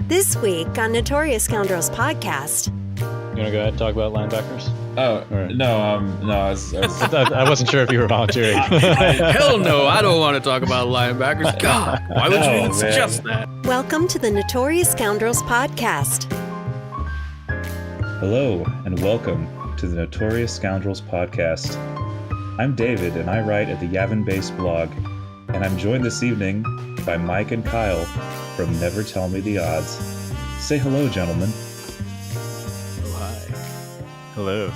This week on Notorious Scoundrels podcast. You want to go ahead and talk about linebackers? Oh, Or- no, I wasn't sure if you were volunteering. Hell no, I don't want to talk about linebackers. God, why would you Oh, even man. suggest that? Welcome to the Notorious Scoundrels podcast. Hello, and welcome to the Notorious Scoundrels podcast. I'm David, and I write at the Yavinbase blog, and I'm joined this evening by Mike and Kyle from Never Tell Me the Odds. Say hello, gentlemen. Oh, hi. Hello.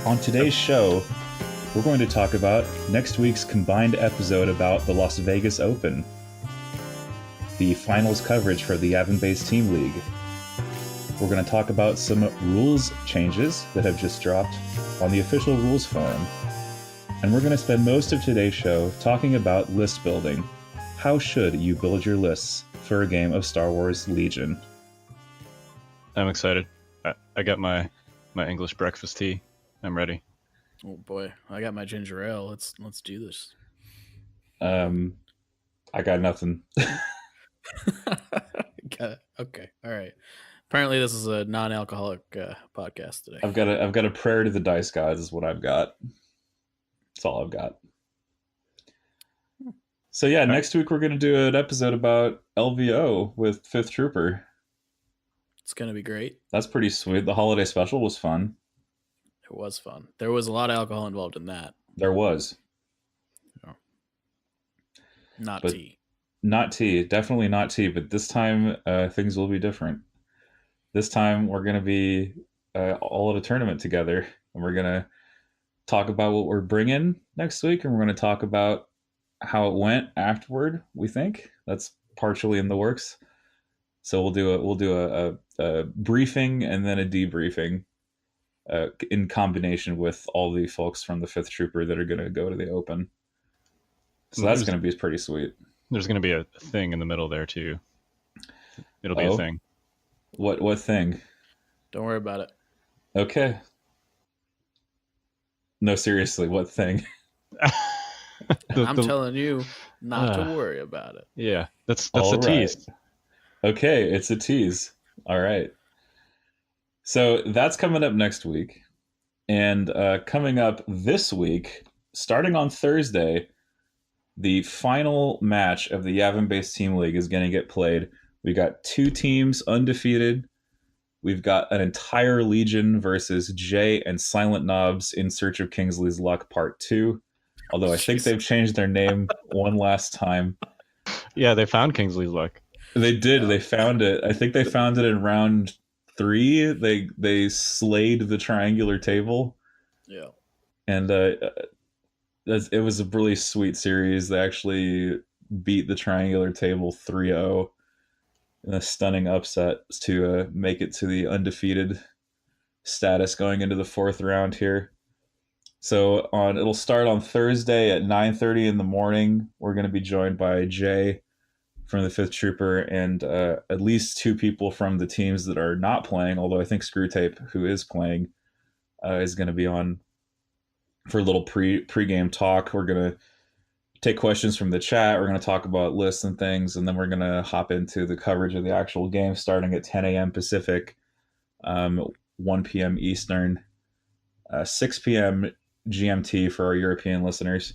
On today's show, we're going to talk about next week's combined episode about the Las Vegas Open, the finals coverage for the Yavinbase Team League. We're going to talk about some rules changes that have just dropped on the official rules forum. And we're going to spend most of today's show talking about list building. How should you build your lists for a game of Star Wars Legion? I'm excited. I got my English breakfast tea. I'm ready. Oh boy, I got my ginger ale. Let's do this. I got nothing. Okay, all right. Apparently, this is a non-alcoholic podcast today. I've got a prayer to the dice gods is what I've got. That's all I've got. So yeah, next week we're going to do an episode about LVO with 5th Trooper. It's gonna be great. That's pretty sweet. The holiday special was fun. It was fun. There was a lot of alcohol involved in that. There was. Not But- tea. Not tea. Definitely not tea. But this time things will be different. This time we're going to be all at a tournament together. And we're going to talk about what we're bringing next week. And we're going to talk about how it went afterward, we think. That's partially in the works. So we'll do a briefing and then a debriefing in combination with all the folks from the 5th Trooper that are going to go to the Open. So that's going to be pretty sweet. There's going to be a thing in the middle there too. It'll be a thing. What thing? Don't worry about it. Okay. No, seriously, what thing? I'm telling you not to worry about it. Yeah, that's All a right. tease. Okay, it's a tease. All right. So that's coming up next week. And coming up this week, starting on Thursday, the final match of the Yavinbase Team League is going to get played. We got 2 teams undefeated. We've got an entire Legion versus Jay and Silent Knobs in Search of Kingsley's Luck Part 2. Although I think they've changed their name one last time. Yeah, they found Kingsley's Luck. They did. They found it. I think they found it in round 3. They slayed the triangular table. Yeah. And it was a really sweet series. They actually beat the triangular table 3-0 in a stunning upset to make it to the undefeated status going into the 4th round here. So it'll start on Thursday at 9:30 in the morning. We're going to be joined by Jay from the 5th Trooper and at least 2 people from the teams that are not playing, although I think Screwtape, who is playing, is going to be on for a little pre-game talk. We're going to take questions from the chat. We're going to talk about lists and things, and then we're going to hop into the coverage of the actual game starting at 10 a.m. Pacific, 1 p.m. Eastern, 6 p.m. GMT for our European listeners.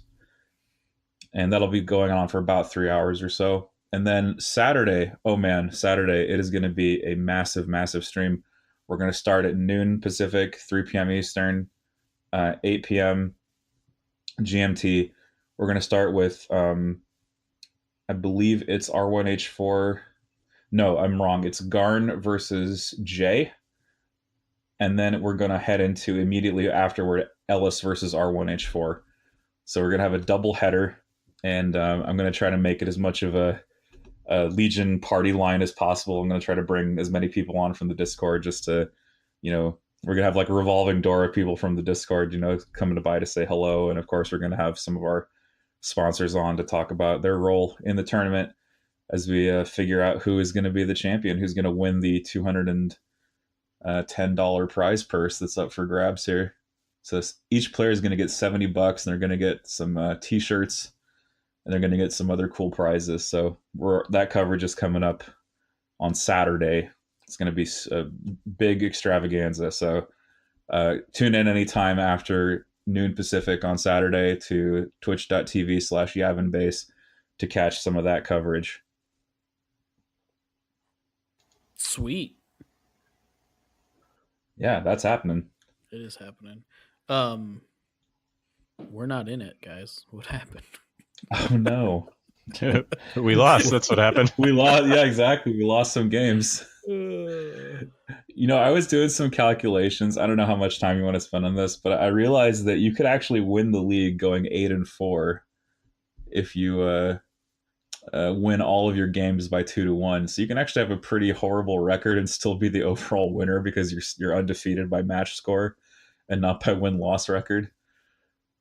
And that'll be going on for about 3 hours or so. And then Saturday, Saturday, it is going to be a massive, massive stream. We're going to start at noon Pacific, 3 p.m. Eastern, 8 p.m. GMT. We're going to start with, I believe it's R1H4. No, I'm wrong. It's Garn versus Jay. And then we're going to head into immediately afterward Ellis versus R1H4. So we're going to have a double header. And I'm going to try to make it as much of a Legion party line as possible. I'm going to try to bring as many people on from the Discord just to, we're going to have like a revolving door of people from the Discord, coming by to say hello. And of course, we're going to have some of our sponsors on to talk about their role in the tournament as we figure out who is going to be the champion, who's going to win the $210 prize purse that's up for grabs here. So each player is going to get $70 and they're going to get some t-shirts and they're going to get some other cool prizes. So that coverage is coming up on Saturday. It's going to be a big extravaganza. So tune in anytime after noon Pacific on Saturday to twitch.tv/Yavinbase to catch some of that coverage. Sweet. Yeah, that's happening. It is happening. We're not in it, guys. What happened? Oh no. We lost. That's what happened. We lost. Yeah, exactly. We lost some games. I was doing some calculations. I don't know how much time you want to spend on this, but I realized that you could actually win the league going 8-4 if you win all of your games by 2-1. So you can actually have a pretty horrible record and still be the overall winner because you're undefeated by match score and not by win-loss record.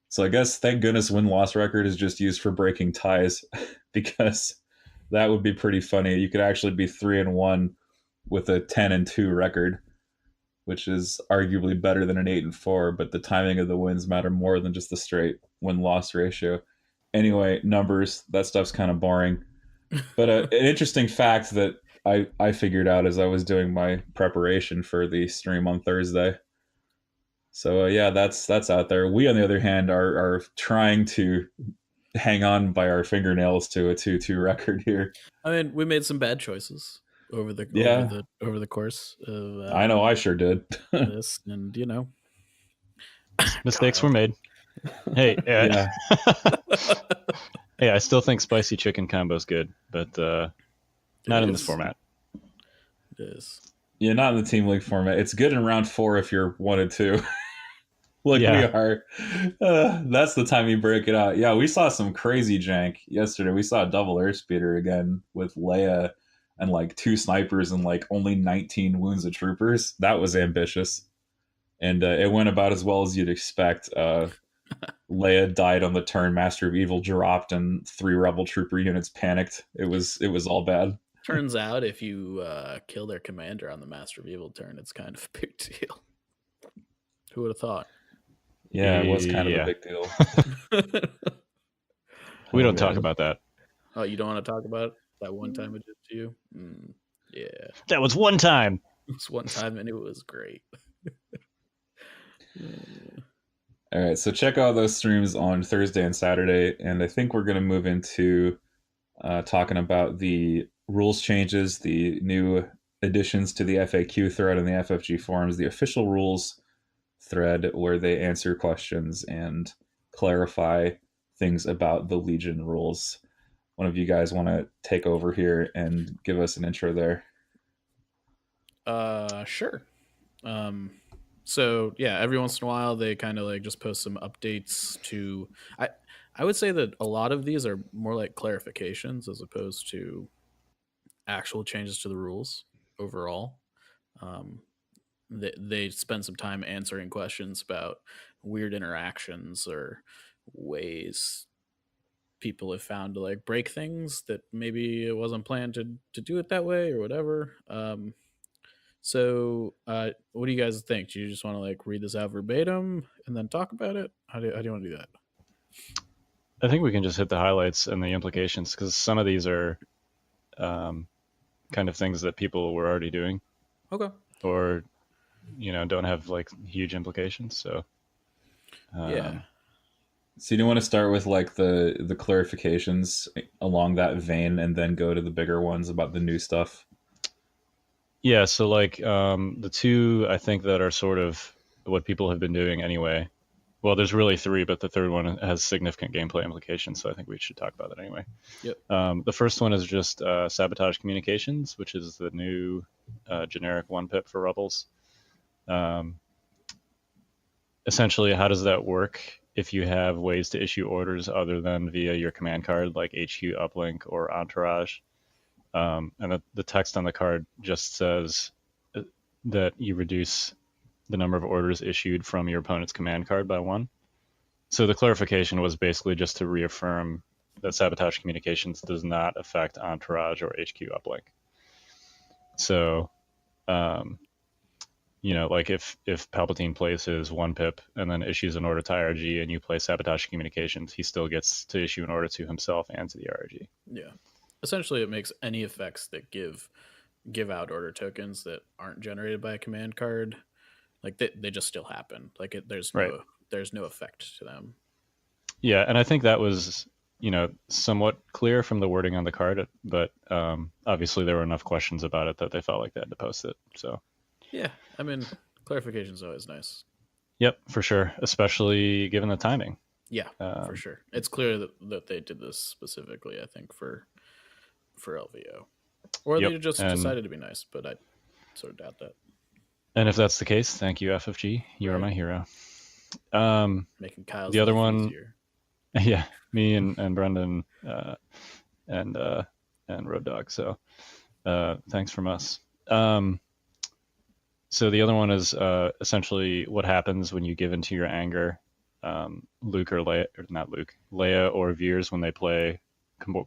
So I guess thank goodness win-loss record is just used for breaking ties because that would be pretty funny. You could actually be 3-1 with a 10-2 record, which is arguably better than an 8-4, but the timing of the wins matter more than just the straight win-loss ratio. Anyway, numbers, that stuff's kind of boring. But an interesting fact that I figured out as I was doing my preparation for the stream on Thursday. So yeah, that's out there. We, on the other hand, are trying to hang on by our fingernails to a 2-2 record here. I mean, we made some bad choices over the course of I know I sure did. this, and Mistakes were made. Hey, Yeah. Hey, I still think spicy chicken combo's good, but not in this format. It is. Yeah, not in the team league format. It's good in round 4 if you're 1-2. We are. That's the time you break it out. Yeah, we saw some crazy jank yesterday. We saw a double airspeeder again with Leia and like 2 snipers and like only 19 wounds of troopers. That was ambitious. And it went about as well as you'd expect. Leia died on the turn, Master of Evil dropped, and 3 rebel trooper units panicked. It was all bad. Turns out if you kill their commander on the Master of Evil turn, it's kind of a big deal. Who would have thought? Yeah, it was kind of a big deal. We don't talk about that. Oh, you don't want to talk about that one time it did to you? Yeah. That was one time. It was one time, and it was great. All right, so check out those streams on Thursday and Saturday, and I think we're going to move into talking about the rules changes, the new additions to the FAQ thread and the FFG forums, the official rules thread where they answer questions and clarify things about the Legion rules. One of you guys want to take over here and give us an intro there? Sure. So yeah, every once in a while they kind of like just post some updates to. I would say that a lot of these are more like clarifications as opposed to actual changes to the rules overall. They spend some time answering questions about weird interactions or ways people have found to like break things that maybe it wasn't planned to do it that way or whatever. So what do you guys think? Do you just want to like read this out verbatim and then talk about it? How do you want to do that? I think we can just hit the highlights and the implications because some of these are kind of things that people were already doing. Okay. Or, don't have like huge implications. So, yeah. So you want to start with like the clarifications along that vein and then go to the bigger ones about the new stuff? Yeah, so like the 2 I think that are sort of what people have been doing anyway. Well, there's really 3, but the third one has significant gameplay implications, so I think we should talk about that anyway. Yep. The first one is just sabotage communications, which is the new generic 1-pip for rebels. Essentially, how does that work if you have ways to issue orders other than via your command card, like HQ uplink or entourage? And the text on the card just says that you reduce the number of orders issued from your opponent's command card by 1. So the clarification was basically just to reaffirm that sabotage communications does not affect entourage or HQ uplink. So, like if Palpatine plays his 1-pip and then issues an order to IRG and you play Sabotage Communications, he still gets to issue an order to himself and to the IRG. Yeah. Essentially, it makes any effects that give out order tokens that aren't generated by a command card, like they just still happen. Like there's no effect to them. Yeah, and I think that was somewhat clear from the wording on the card, but obviously there were enough questions about it that they felt like they had to post it. So yeah, I mean, clarification is always nice. Yep, for sure, especially given the timing. Yeah, for sure. It's clear that they did this specifically, I think, for LVO. Or they just decided to be nice, but I sort of doubt that. And if that's the case, thank you, FFG. You are my hero. Making Kyle's the other one easier. Yeah, me and Brendan and Road Dog. So thanks from us. So the other one is essentially what happens when you give into your anger. Luke or Leia, or not Luke, Leia or Veers when they play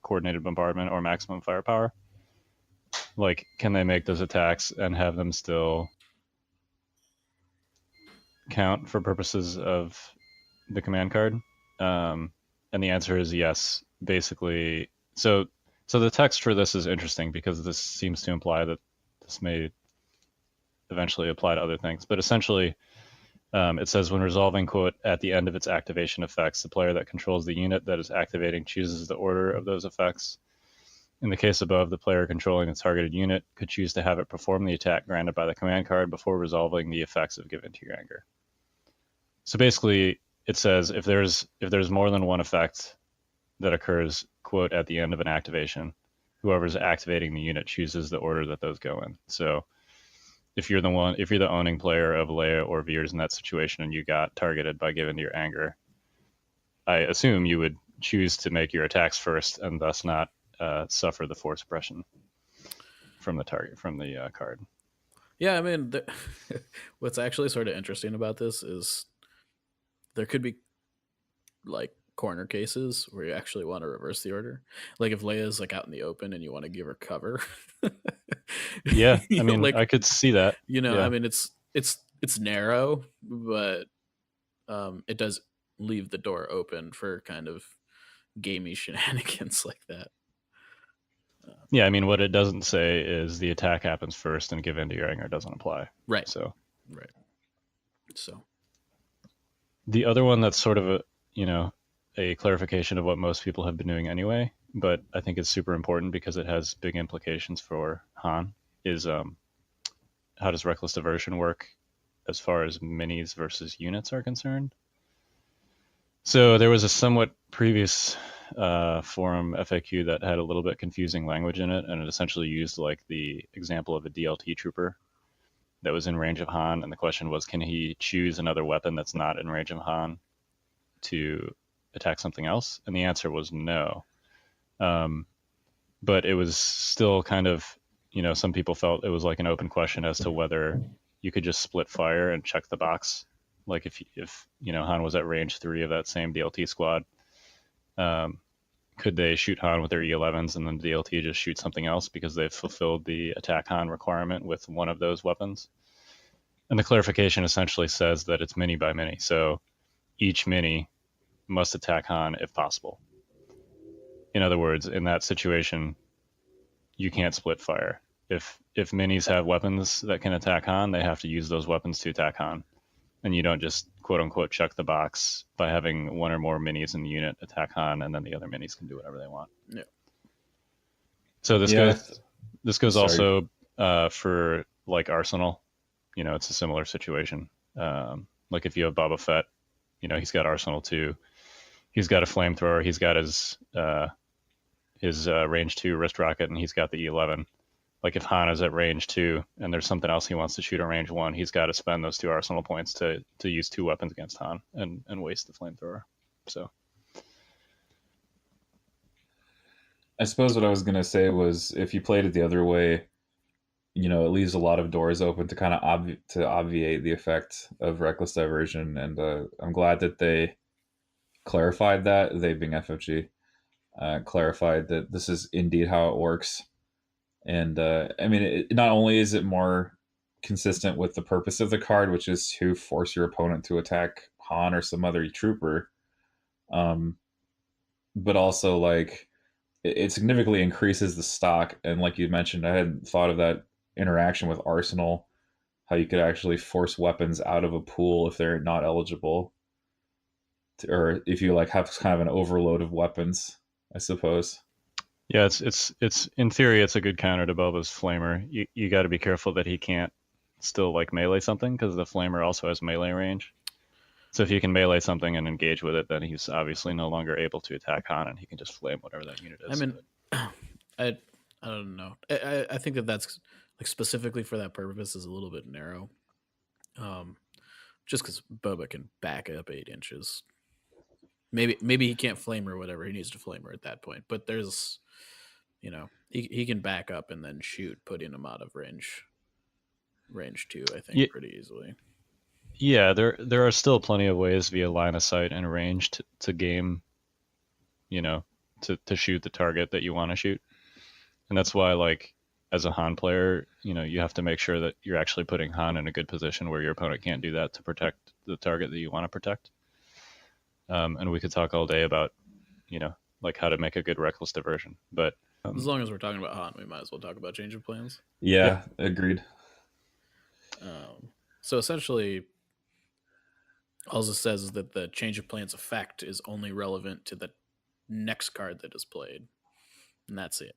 coordinated bombardment or maximum firepower. Like, can they make those attacks and have them still count for purposes of the command card? And the answer is yes. Basically, so the text for this is interesting because this seems to imply that this may eventually apply to other things. But essentially, it says when resolving, quote, at the end of its activation effects, the player that controls the unit that is activating chooses the order of those effects. In the case above, the player controlling the targeted unit could choose to have it perform the attack granted by the command card before resolving the effects of Given to Your Anger. So basically, it says if there's more than one effect that occurs, quote, at the end of an activation, whoever's activating the unit chooses the order that those go in. So if you're the owning player of Leia or Veers in that situation and you got targeted by Given to Your Anger, I assume you would choose to make your attacks first and thus not suffer the force suppression from the card. Yeah, I mean, what's actually sort of interesting about this is there could be like corner cases where you actually want to reverse the order. Like if Leia's like out in the open and you want to give her cover. Yeah, I mean, like, I could see that. Yeah. I mean, it's narrow, but it does leave the door open for kind of gamey shenanigans like that. Yeah, I mean, what it doesn't say is the attack happens first and Given to Your Anger doesn't apply. Right. So The other one that's sort of a clarification of what most people have been doing anyway, but I think it's super important because it has big implications for Han, is how does Reckless Diversion work as far as minis versus units are concerned? So there was a somewhat previous forum FAQ that had a little bit confusing language in it, and it essentially used like the example of a DLT trooper that was in range of Han, and the question was, can he choose another weapon that's not in range of Han to attack something else? And the answer was no. But it was still kind of, some people felt it was like an open question as to whether you could just split fire and check the box. Like if Han was at range 3 of that same DLT squad, could they shoot Han with their E11s and then the DLT just shoot something else because they've fulfilled the attack Han requirement with one of those weapons? And the clarification essentially says that it's mini by mini. So each mini must attack Han if possible. In other words, in that situation, you can't split fire. If minis have weapons that can attack Han, they have to use those weapons to attack Han. And you don't just quote unquote check the box by having one or more minis in the unit attack Han, and then the other minis can do whatever they want. Yeah. So this goes also for like Arsenal. It's a similar situation. Like if you have Boba Fett, he's got Arsenal too. He's got a flamethrower. He's got his range 2 wrist rocket, and he's got the E11. Like if Han is at range 2 and there's something else he wants to shoot at range 1, he's got to spend those 2 arsenal points to use 2 weapons against Han and waste the flamethrower. So I suppose what I was going to say was if you played it the other way, it leaves a lot of doors open to kind of obviate the effect of Reckless Diversion. And I'm glad that they clarified that, they being FFG, clarified that this is indeed how it works. And I mean, not only is it more consistent with the purpose of the card, which is to force your opponent to attack Han or some other trooper. But also like it significantly increases the stock. And like you mentioned, I hadn't thought of that interaction with Arsenal, how you could actually force weapons out of a pool if they're not eligible, or if you like have kind of an overload of weapons, I suppose. Yeah, it's in theory it's a good counter to Boba's flamer. You got to be careful that he can't still like melee something because the flamer also has melee range. So if you can melee something and engage with it, then he's obviously no longer able to attack Han, and he can just flame whatever that unit is. I mean, I don't know. I think that that's like specifically for that purpose is a little bit narrow. Just because Boba can back up 8 inches. Maybe he can't flame her or whatever. He needs to flame her at that point. But there's, he can back up and then shoot, putting him out of range 2, I think, pretty easily. Yeah, there are still plenty of ways via line of sight and range to game, to shoot the target that you want to shoot. And that's why, like, as a Han player, you have to make sure that you're actually putting Han in a good position where your opponent can't do that to protect the target that you want to protect. And we could talk all day about, like how to make a good reckless diversion. But as long as we're talking about Han, we might as well talk about change of plans. Yeah. Agreed. So essentially, all it says is that the change of plans effect is only relevant to the next card that is played, and that's it.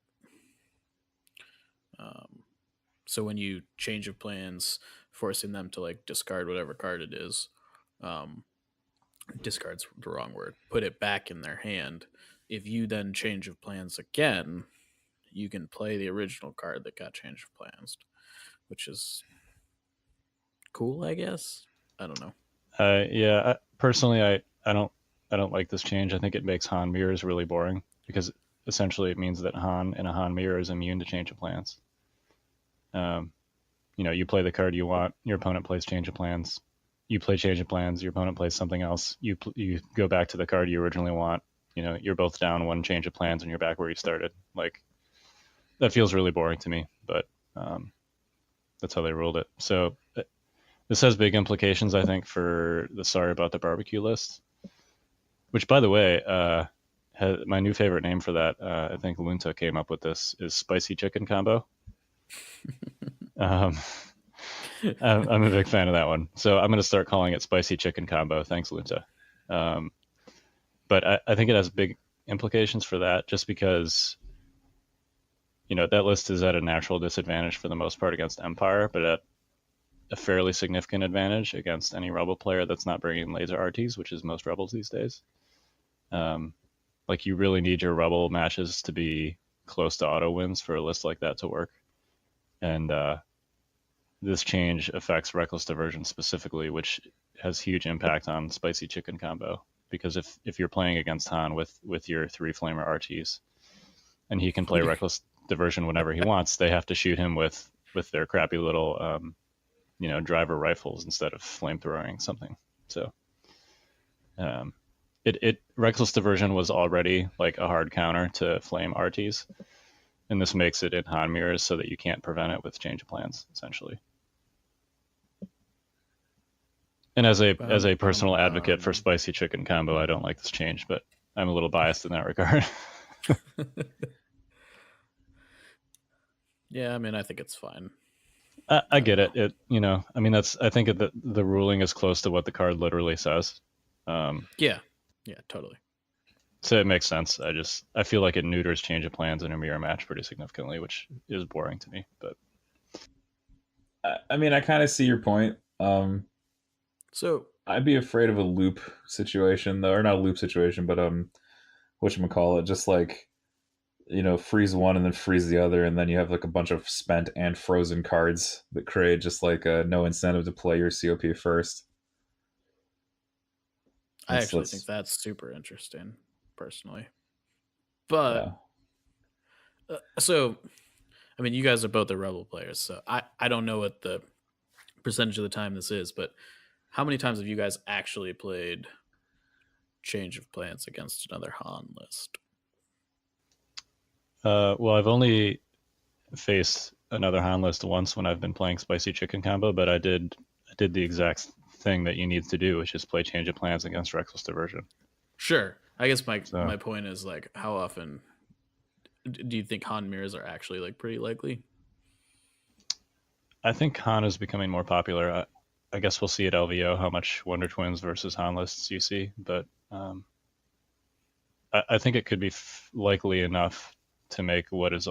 So when you change of plans, forcing them to like discard whatever card it is, discard's the wrong word, put it back in their hand. If you then change of plans again, you can play the original card that got change of plans, which is cool, I guess. I don't know. Personally, I don't like this change. I think it makes Han mirrors really boring because essentially it means that Han in a Han mirror is immune to change of plans. You play the card you want, your opponent plays change of plans. You play change of plans, your opponent plays something else. You go back to the card you originally want. You're both down 1 change of plans and you're back where you started. Like, that feels really boring to me, but that's how they ruled it. So this has big implications, I think, for the Sorry About the Barbecue list, which, by the way, my new favorite name for that, I think Lunta came up with this, is Spicy Chicken Combo. I'm a big fan of that one. So I'm going to start calling it Spicy Chicken Combo. Thanks, Lunta. But I think it has big implications for that just because, that list is at a natural disadvantage for the most part against Empire, but at a fairly significant advantage against any Rebel player that's not bringing laser RTs, which is most Rebels these days. Like, you really need your Rebel matches to be close to auto wins for a list like that to work. And this change affects Reckless Diversion specifically, which has huge impact on Spicy Chicken Combo. Because if you're playing against Han with your 3 Flamer RTs, and he can play Reckless Diversion whenever he wants, they have to shoot him with their crappy little driver rifles instead of flamethrowing something. So Reckless Diversion was already like a hard counter to flame RTs, and this makes it in Han mirrors so that you can't prevent it with change of plans, essentially. And as a personal advocate for Spicy Chicken Combo, I don't like this change, but I'm a little biased in that regard. Yeah, I mean, I think it's fine. I get it. I think the ruling is close to what the card literally says. Yeah, totally. So it makes sense. I feel like it neuters change of plans in a mirror match pretty significantly, which is boring to me. But I mean, I kind of see your point. So I'd be afraid of a loop situation, though, or not a loop situation, but whatchamacallit, just like, freeze one and then freeze the other, and then you have like a bunch of spent and frozen cards that create just like no incentive to play your COP first. I actually think that's super interesting, personally. But so, I mean, you guys are both the Rebel players, so I don't know what the percentage of the time this is, but how many times have you guys actually played change of plans against another Han list? Well, I've only faced another Han list once when I've been playing Spicy Chicken Combo, but I did the exact thing that you need to do, which is play Change of Plans against Reckless Diversion. Sure. I guess my point is like, how often do you think Han mirrors are actually like pretty likely? I think Han is becoming more popular. I guess we'll see at LVO how much Wonder Twins versus Han lists you see, but I think it could be likely enough to make what is,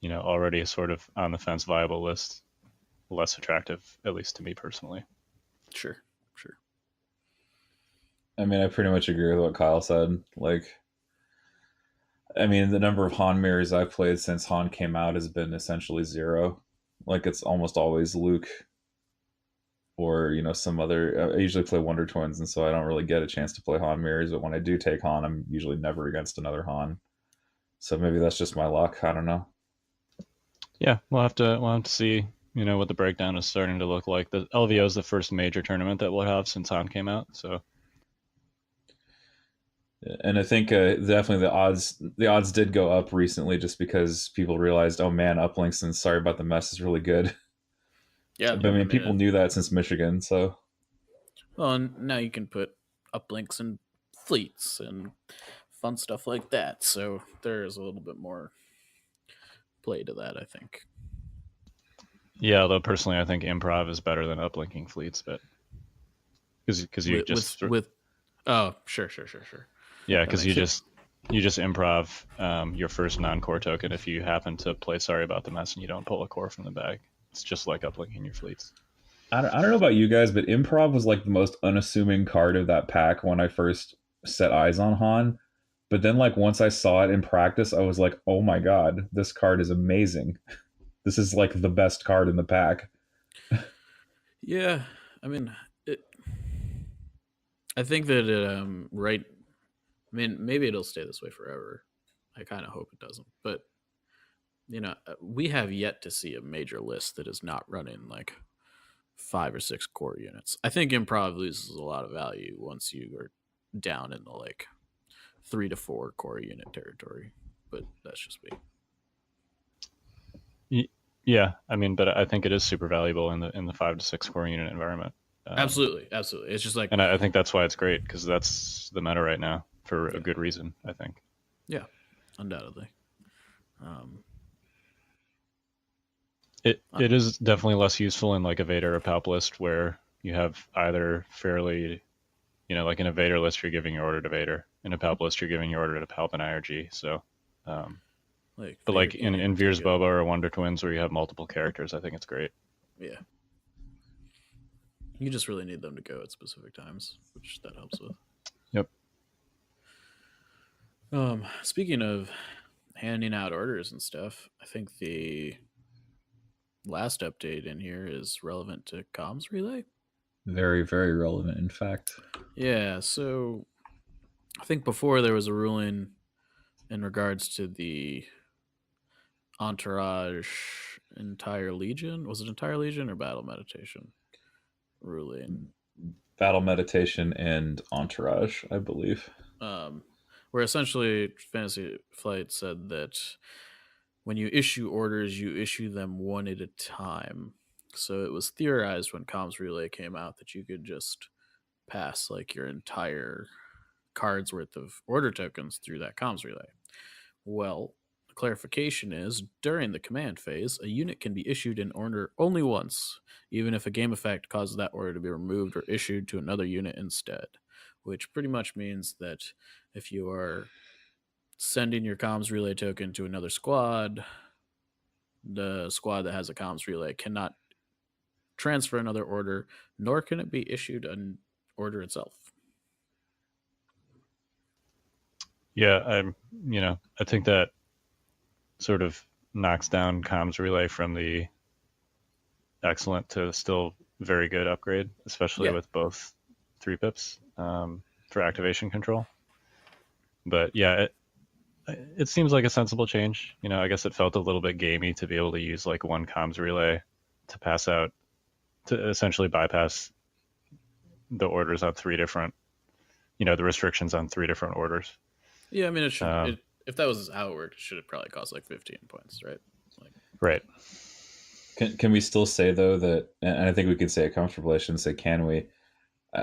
already a sort of on the fence viable list less attractive, at least to me personally. Sure. I mean, I pretty much agree with what Kyle said. Like, I mean, the number of Han mirrors I've played since Han came out has been essentially zero. Like, it's almost always Luke or, some other. I usually play Wonder Twins, and so I don't really get a chance to play Han mirrors. But when I do take Han, I'm usually never against another Han. So maybe that's just my luck. I don't know. Yeah, we'll have to see, what the breakdown is starting to look like. The LVO is the first major tournament that we'll have since Han came out, so. And I think definitely the odds did go up recently just because people realized, oh man, Uplinks and Sorry About the Mess is really good. Yeah, but I mean, people knew that since Michigan, so. Well, and now you can put uplinks and fleets and fun stuff like that. So there's a little bit more play to that, I think. Yeah, although personally, I think improv is better than uplinking fleets, but because you oh, sure. Yeah, because you just improv your first non-core token if you happen to play Sorry About the Mess and you don't pull a core from the bag. It's just like uplinking your fleets. I don't know about you guys, but improv was like the most unassuming card of that pack when I first set eyes on Han. But then, like, once I saw it in practice, I was like, oh my god, this card is amazing. This is like the best card in the pack. Yeah, I mean, I think that right. I mean, maybe it'll stay this way forever. I kind of hope it doesn't. But, we have yet to see a major list that is not running like 5 or 6 core units. I think improv loses a lot of value once you are down in the like 3 to 4 core unit territory. But that's just me. Yeah, I mean, but I think it is super valuable in the 5 to 6 core unit environment. Absolutely. It's just like, and I think that's why it's great because that's the meta right now for a good reason, I think. Yeah, undoubtedly. It is definitely less useful in like a Vader or Palp list where you have either fairly, like in a Vader list you're giving your order to Vader, in a Palp list you're giving your order to Palp and IRG. So, but like in Veer's Boba or Wonder Twins where you have multiple characters, I think it's great. Yeah. You just really need them to go at specific times, which that helps with. Yep. Speaking of handing out orders and stuff, I think the last update in here is relevant to comms relay. Very, very relevant, in fact. Yeah, so I think before there was a ruling in regards to the Entourage Entire Legion. Was it Entire Legion or Battle Meditation ruling? Battle Meditation and Entourage, I believe. Where essentially Fantasy Flight said that when you issue orders, you issue them one at a time. So it was theorized when Comms Relay came out that you could just pass like your entire card's worth of order tokens through that Comms Relay. Well, the clarification is during the command phase, a unit can be issued an order only once, even if a game effect causes that order to be removed or issued to another unit instead, which pretty much means that if you are sending your comms relay token to another squad, the squad that has a comms relay cannot transfer another order, nor can it be issued an order itself. Yeah, I think that sort of knocks down comms relay from the excellent to still very good upgrade, especially with both 3 pips for activation control. But yeah, it seems like a sensible change. I guess it felt a little bit gamey to be able to use like one comms relay to pass out, to essentially bypass the orders on 3 different, the restrictions on 3 different orders. Yeah, I mean, it should. If that was how it worked, it should have probably cost like 15 points, right? Right. Can we still say though that, and I think we can say it comfortably, I shouldn't say can we,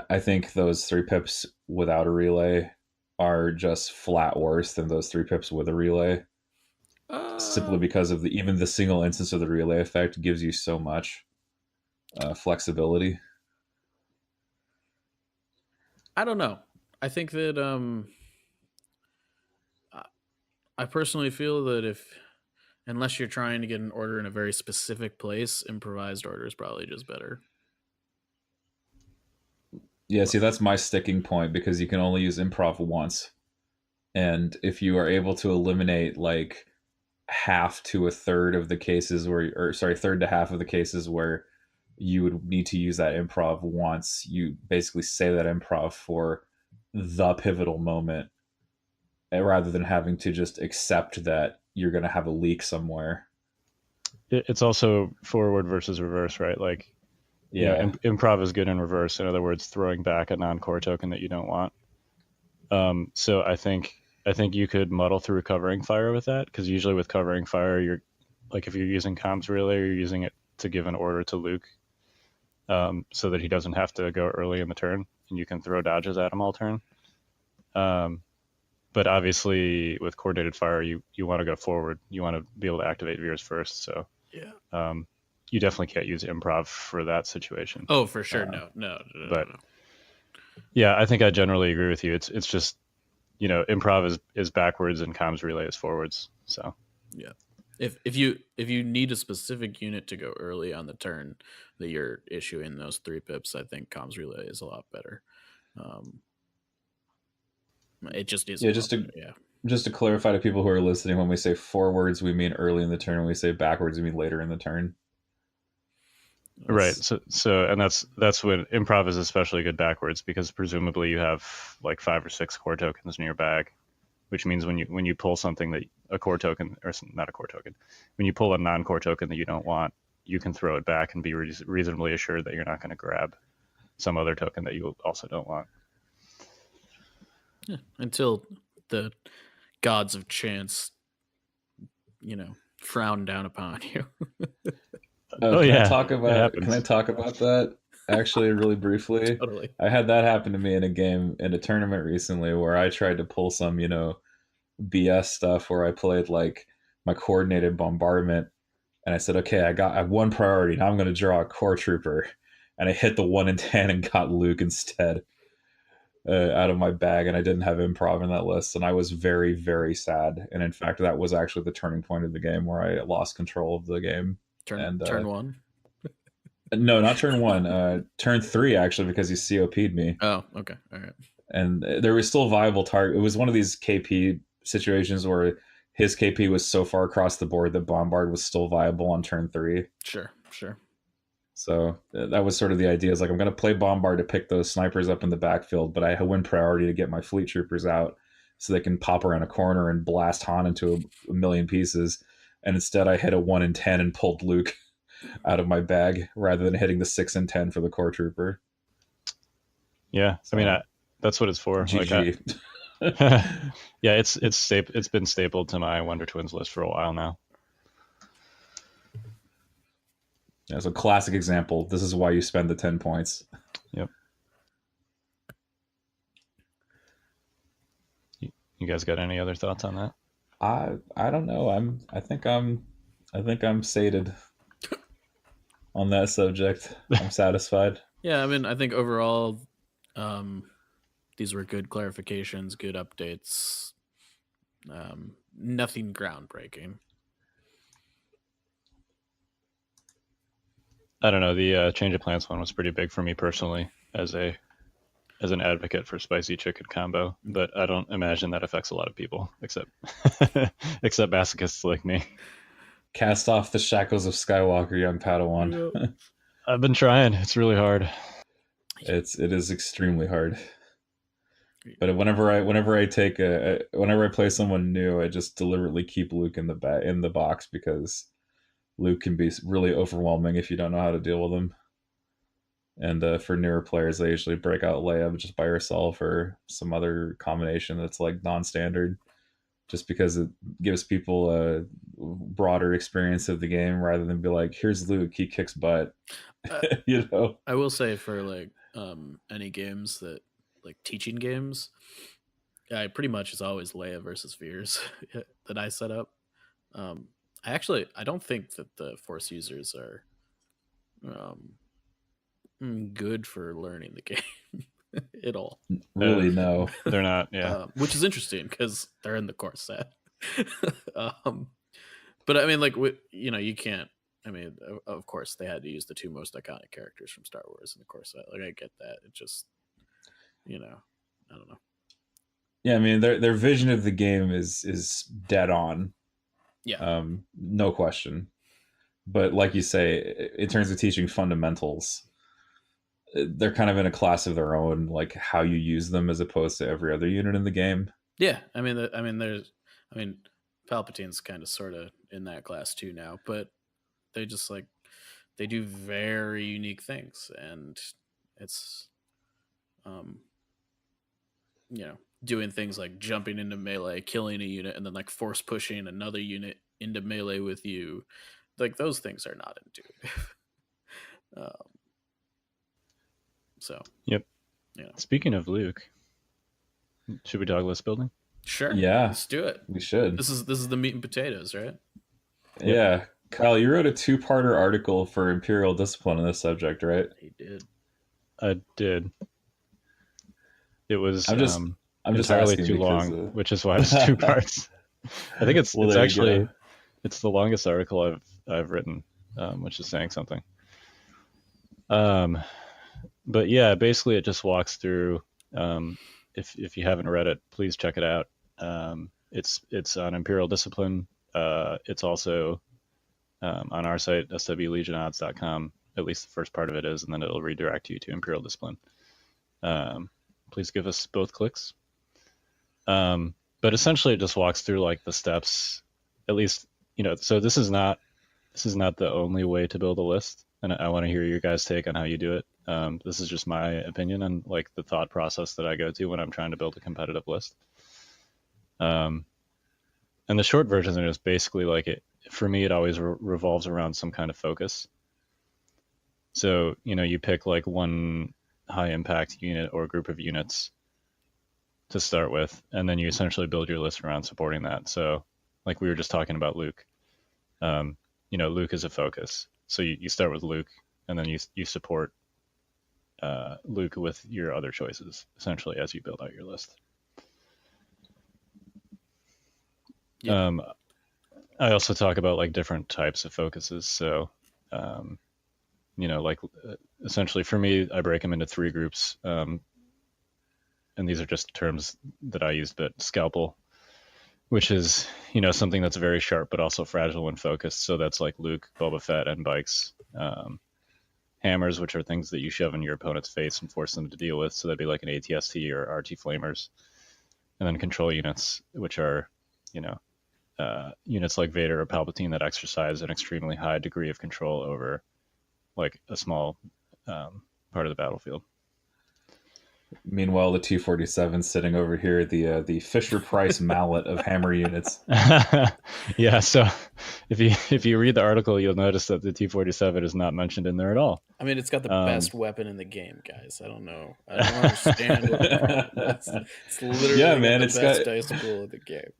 I think those 3 pips without a relay are just flat worse than those 3 pips with a relay, simply because of even the single instance of the relay effect gives you so much flexibility. I don't know. I think that I personally feel that unless you're trying to get an order in a very specific place, improvised order is probably just better. Yeah, see, that's my sticking point, because you can only use improv once. And if you are able to eliminate like half to a third of the cases where, or sorry, third to half of the cases where you would need to use that improv once, you basically say that improv for the pivotal moment, rather than having to just accept that you're going to have a leak somewhere. It's also forward versus reverse, right? Like, Yeah. improv is good in reverse. In other words, throwing back a non-core token that you don't want. So I think you could muddle through covering fire with that, because usually with covering fire, you're like, if you're using comms relay, you're using it to give an order to Luke, so that he doesn't have to go early in the turn, and you can throw dodges at him all turn. But obviously with coordinated fire, you want to go forward. You want to be able to activate veers first. So yeah, you definitely can't use improv for that situation. Oh, for sure. No. Yeah, I think I generally agree with you. It's just, improv is backwards and comms relay is forwards. So yeah, if you need a specific unit to go early on the turn that you're issuing those 3 pips, I think comms relay is a lot better. It just is. Yeah, just to clarify to people who are listening, when we say forwards, we mean early in the turn. When we say backwards, we mean later in the turn. Right. So and that's when improv is especially good backwards, because presumably you have like 5 or 6 core tokens in your bag, which means when you pull something that a core token, or not a core token, when you pull a non-core token that you don't want, you can throw it back and be reasonably assured that you're not going to grab some other token that you also don't want. Yeah, until the gods of chance, frown down upon you. Can I talk about that actually really briefly? Totally. I had that happen to me in a tournament recently, where I tried to pull some, BS stuff, where I played like my coordinated bombardment, and I said, okay, I have 1 priority. Now I'm going to draw a core trooper, and I hit the 1 in 10 and got Luke instead out of my bag, and I didn't have improv in that list, and I was very, very sad. And in fact, that was actually the turning point of the game, where I lost control of the game. Turn 1? No, not turn 1. Turn 3, actually, because he COP'd me. Oh, okay. All right. And there was still a viable target. It was one of these KP situations where his KP was so far across the board that Bombard was still viable on turn 3. Sure. So that was sort of the idea. Is like, I'm going to play Bombard to pick those snipers up in the backfield, but I win priority to get my fleet troopers out so they can pop around a corner and blast Han into a million pieces. And instead I hit a 1 in 10 and pulled Luke out of my bag, rather than hitting the 6 in 10 for the core trooper. Yeah, so, I mean, that's what it's for. GG. Yeah, it's been stapled to my Wonder Twins list for a while now. As a classic example, this is why you spend the 10 points. Yep. You guys got any other thoughts on that? I don't know. I think I'm sated on that subject. I'm satisfied. Yeah, I mean, I think overall, these were good clarifications, good updates. Nothing groundbreaking. I don't know. The change of plans one was pretty big for me personally, as an advocate for spicy chicken combo, but I don't imagine that affects a lot of people, except masochists like me. Cast off the shackles of Skywalker, young Padawan. I've been trying. It's really hard. It is extremely hard. But whenever I play someone new, I just deliberately keep Luke in the box, because Luke can be really overwhelming if you don't know how to deal with him. And for newer players, they usually break out Leia just by herself, or some other combination that's like non-standard. just because it gives people a broader experience of the game rather than be like, here's Luke, he kicks butt. You know? I will say for like any games that like teaching games, I pretty much is always Leia versus Veers that I set up. I don't think that the Force users are good for learning the game at all. Really, no. They're not. Yeah. Which is interesting because they're in the core set. But I mean, like, you can't. I mean, of course, they had to use the two most iconic characters from Star Wars in the core set. Like, I get that. It just, I don't know. Yeah, I mean, their vision of the game is dead on. Yeah. No question. But like you say, in terms of teaching fundamentals, they're kind of in a class of their own, like how you use them as opposed to every other unit in the game. Yeah, Palpatine's kind of sort of in that class too now, but they just like they do very unique things, and it's doing things like jumping into melee, killing a unit, and then like force pushing another unit into melee with you. Like those things are not intuitive. So yep. Yeah. Speaking of Luke, should we dog list building? Sure. Yeah, let's do it. We should. This is the meat and potatoes, right? Yeah. Kyle, you wrote a 2-parter article for Imperial Discipline on this subject, right? He did. I did. It was I'm just entirely asking too because, long, which is why it's 2 parts. I think it's actually it's the longest article I've written, which is saying something. But yeah, basically it just walks through. If you haven't read it, please check it out. It's on Imperial Discipline. It's also on our site, swlegionodds.com. At least the first part of it is, and then it'll redirect you to Imperial Discipline. Please give us both clicks. But essentially, it just walks through like the steps. At least, so this is not the only way to build a list, and I want to hear your guys' take on how you do it. This is just my opinion and like the thought process that I go to when I'm trying to build a competitive list. And the short version is basically like for me, it always revolves around some kind of focus. So, you pick like one high impact unit or group of units to start with, and then you essentially build your list around supporting that. So like we were just talking about Luke, Luke is a focus. So you start with Luke, and then you support Luke with your other choices, essentially, as you build out your list. Yeah. I also talk about like different types of focuses. So, essentially for me, I break them into 3 groups. And these are just terms that I use, but scalpel, which is, something that's very sharp, but also fragile when focused. So that's like Luke, Boba Fett, and bikes. Hammers, which are things that you shove in your opponent's face and force them to deal with. So that'd be like an ATST or RT flamers. And then control units, which are, units like Vader or Palpatine that exercise an extremely high degree of control over like a small part of the battlefield. Meanwhile, the T-47 sitting over here, the Fisher-Price mallet of hammer units. Yeah, so if you read the article, you'll notice that the T-47 is not mentioned in there at all. I mean, it's got the best weapon in the game, guys. I don't know. I don't understand what the problem is. It's literally the best dice pool of the game.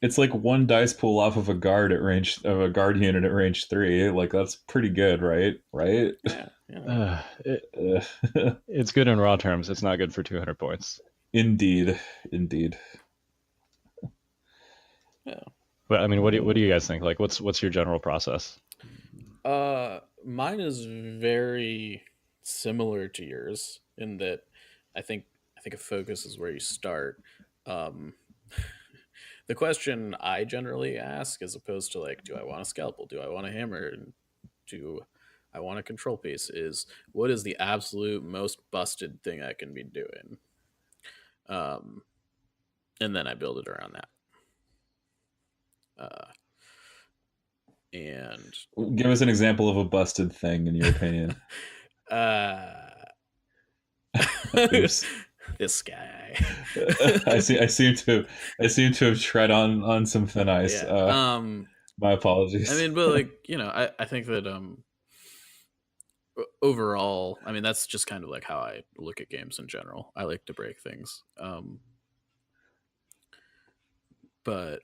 It's like 1 dice pool off of a guard unit at range 3. Like that's pretty good, right? Right? Yeah. It's good in raw terms. It's not good for 200 points. Indeed. Yeah. But I mean, what do you guys think? Like, what's your general process? Mine is very similar to yours in that I think a focus is where you start. The question I generally ask, as opposed to like, do I want a scalpel? Do I want a hammer? Do I want a control piece? Is what is the absolute most busted thing I can be doing? And then I build it around that. And give us an example of a busted thing in your opinion. Oops. This guy. I seem to have tread on some thin ice. Yeah. My apologies. I mean, but like, I think that overall, I mean, that's just kind of like how I look at games in general. I like to break things. But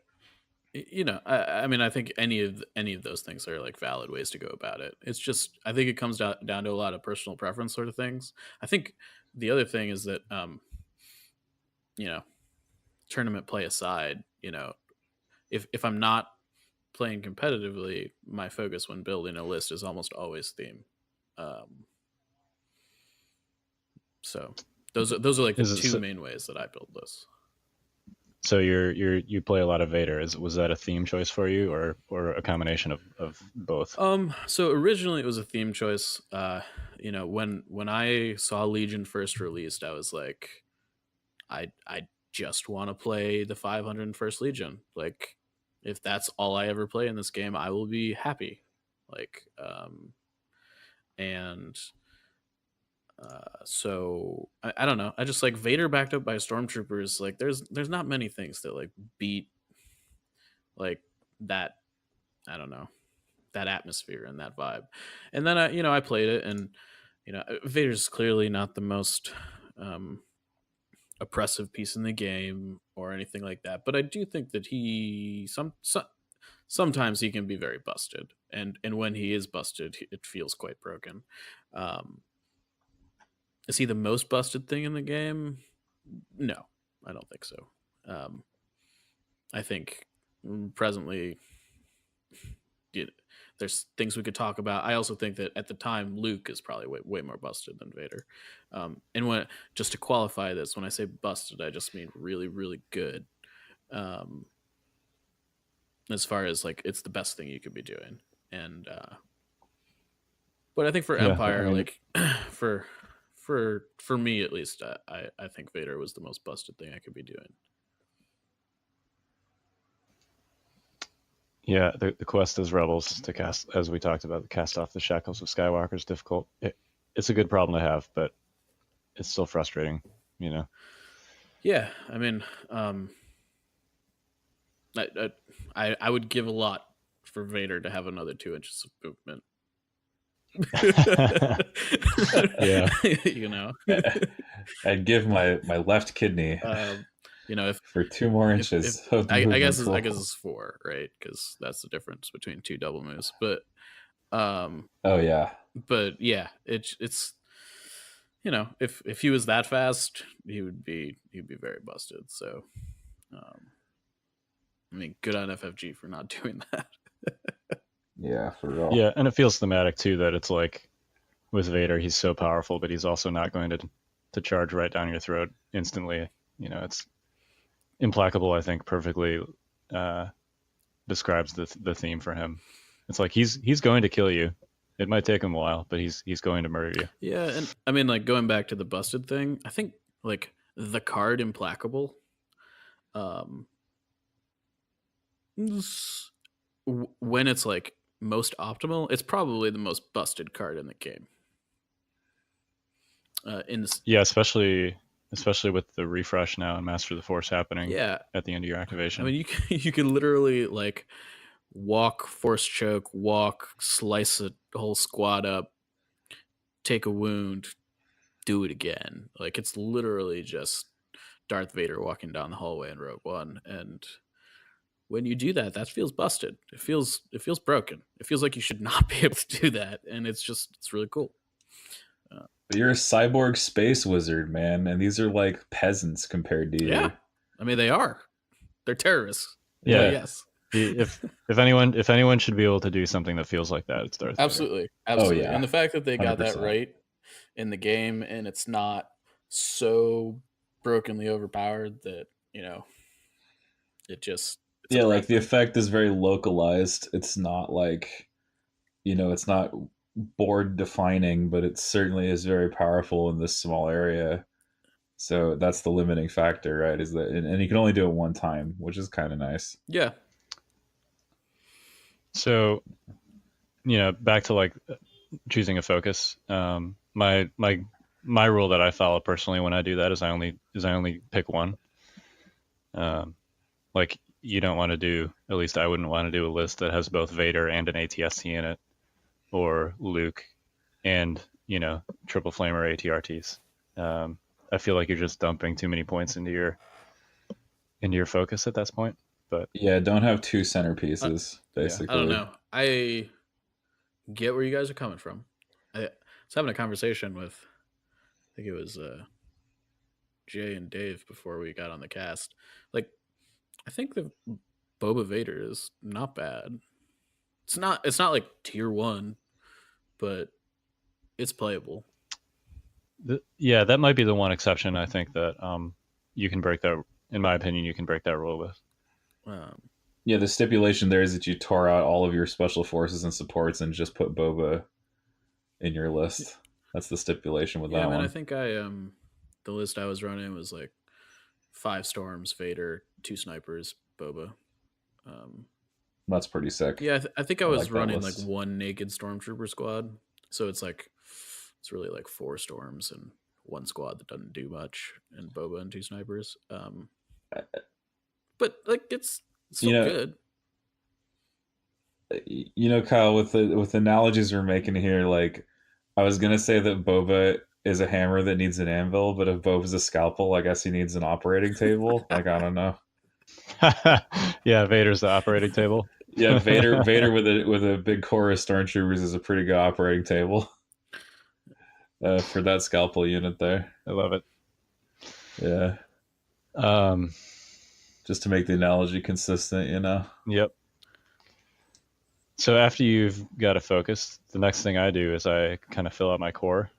I mean, I think any of those things are like valid ways to go about it. It's just, I think it comes down to a lot of personal preference sort of things. I think the other thing is that tournament play aside, if I'm not playing competitively, my focus when building a list is almost always theme. So those are like the two main ways that I build lists. So you play a lot of Vader. Was that a theme choice for you, or a combination of both? So originally it was a theme choice. When I saw Legion first released, I was like, I just want to play the 501st Legion. Like, if that's all I ever play in this game, I will be happy. Like, so I don't know. I just like Vader backed up by stormtroopers. Like, there's not many things that like beat like that. I don't know, that atmosphere and that vibe. And then I played it, and Vader's clearly not the most oppressive piece in the game or anything like that, but I do think that he sometimes he can be very busted, and when he is busted, it feels quite broken. Is he the most busted thing in the game? No, I don't think so. I think presently there's things we could talk about. I also think that at the time, Luke is probably way more busted than Vader. And when, just to qualify this, when I say busted, I just mean really, really good. As far as like, it's the best thing you could be doing. And, but I think for Empire, I mean, like for me at least, I think Vader was the most busted thing I could be doing. Yeah, the quest as rebels to cast, as we talked about, cast off the shackles of Skywalker is difficult. It's a good problem to have, but it's still frustrating, Yeah, I mean, I would give a lot for Vader to have another 2 inches of movement. Yeah, I'd give my left kidney. If for 2 more inches of I guess it's 4, right? Because that's the difference between 2 double moves. But oh yeah, but yeah, it's if he was that fast, he'd be very busted. So I mean, good on FFG for not doing that. Yeah, for real. Yeah, and it feels thematic too that it's like with Vader, he's so powerful, but he's also not going to charge right down your throat instantly. It's implacable. I think perfectly describes the theme for him. It's like he's going to kill you. It might take him a while, but he's going to murder you. Yeah, and I mean, like, going back to the busted thing, I think like the card Implacable, when it's like most optimal, it's probably the most busted card in the game. Yeah, especially with the refresh now and Master of the Force happening. Yeah, at the end of your activation. I mean, you can literally like walk, force choke, slice a whole squad up, take a wound, do it again. Like, it's literally just Darth Vader walking down the hallway in Rogue One, and when you do that, that feels busted. It feels broken. It feels like you should not be able to do that, and it's really cool. But you're a cyborg space wizard, man, and these are like peasants compared to you. Yeah, I mean, they are. They're terrorists. Yeah. Yes. If anyone should be able to do something that feels like that, it's Darth Vader. Absolutely. Oh, yeah. And the fact that they got 100%. that right in the game, and it's not so brokenly overpowered that it just like the effect is very localized. It's not like it's not board defining, but it certainly is very powerful in this small area. So that's the limiting factor, right? Is that, and you can only do it one time, which is kind of nice. Yeah. So, back to like choosing a focus. My my rule that I follow personally when I do that is I only pick one. Like you don't want to do, at least I wouldn't want to do a list that has both Vader and an ATST in it, or Luke and triple flamer ATRTs. I feel like you're just dumping too many points into your focus at that point. But Yeah, don't have two centerpieces, basically. I don't know. I get where you guys are coming from. I was having a conversation with, I think it was Jay and Dave before we got on the cast. Like, I think the Boba Vader is not bad. It's not like tier 1, but it's playable. Yeah, that might be the one exception I think that you can break that. In my opinion, you can break that rule with. Yeah, the stipulation there is that you tore out all of your special forces and supports and just put Boba in your list. That's the stipulation with that one. I think the list I was running was like 5 Storms, Vader, 2 Snipers, Boba. That's pretty sick. Yeah, I think I was running like 1 naked Stormtrooper squad. So it's really like 4 Storms and 1 squad that doesn't do much, and Boba and 2 Snipers. But like it's still good. Kyle, with analogies we're making here, like I was gonna say that Boba is a hammer that needs an anvil, but if Boba's a scalpel, I guess he needs an operating table. Like I don't know. Yeah, Vader's the operating table. Yeah, Vader with a big core of stormtroopers is a pretty good operating table for that scalpel unit there. I love it. Yeah. Just to make the analogy consistent, Yep. So after you've got a focus, the next thing I do is I kind of fill out my core.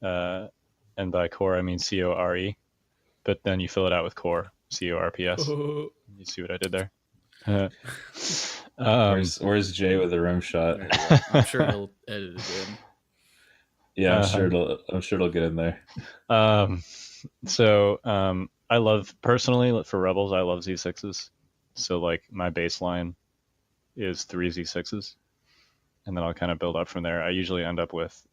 And by core, I mean CORE. But then you fill it out with core, CORPS. You see what I did there? Where's Jay with a rim shot? I'm sure he'll edit it in. Yeah, I'm sure it'll get in there. So I love, personally, for Rebels, I love Z6s. So like my baseline is 3 Z6s, and then I'll kind of build up from there. I usually end up with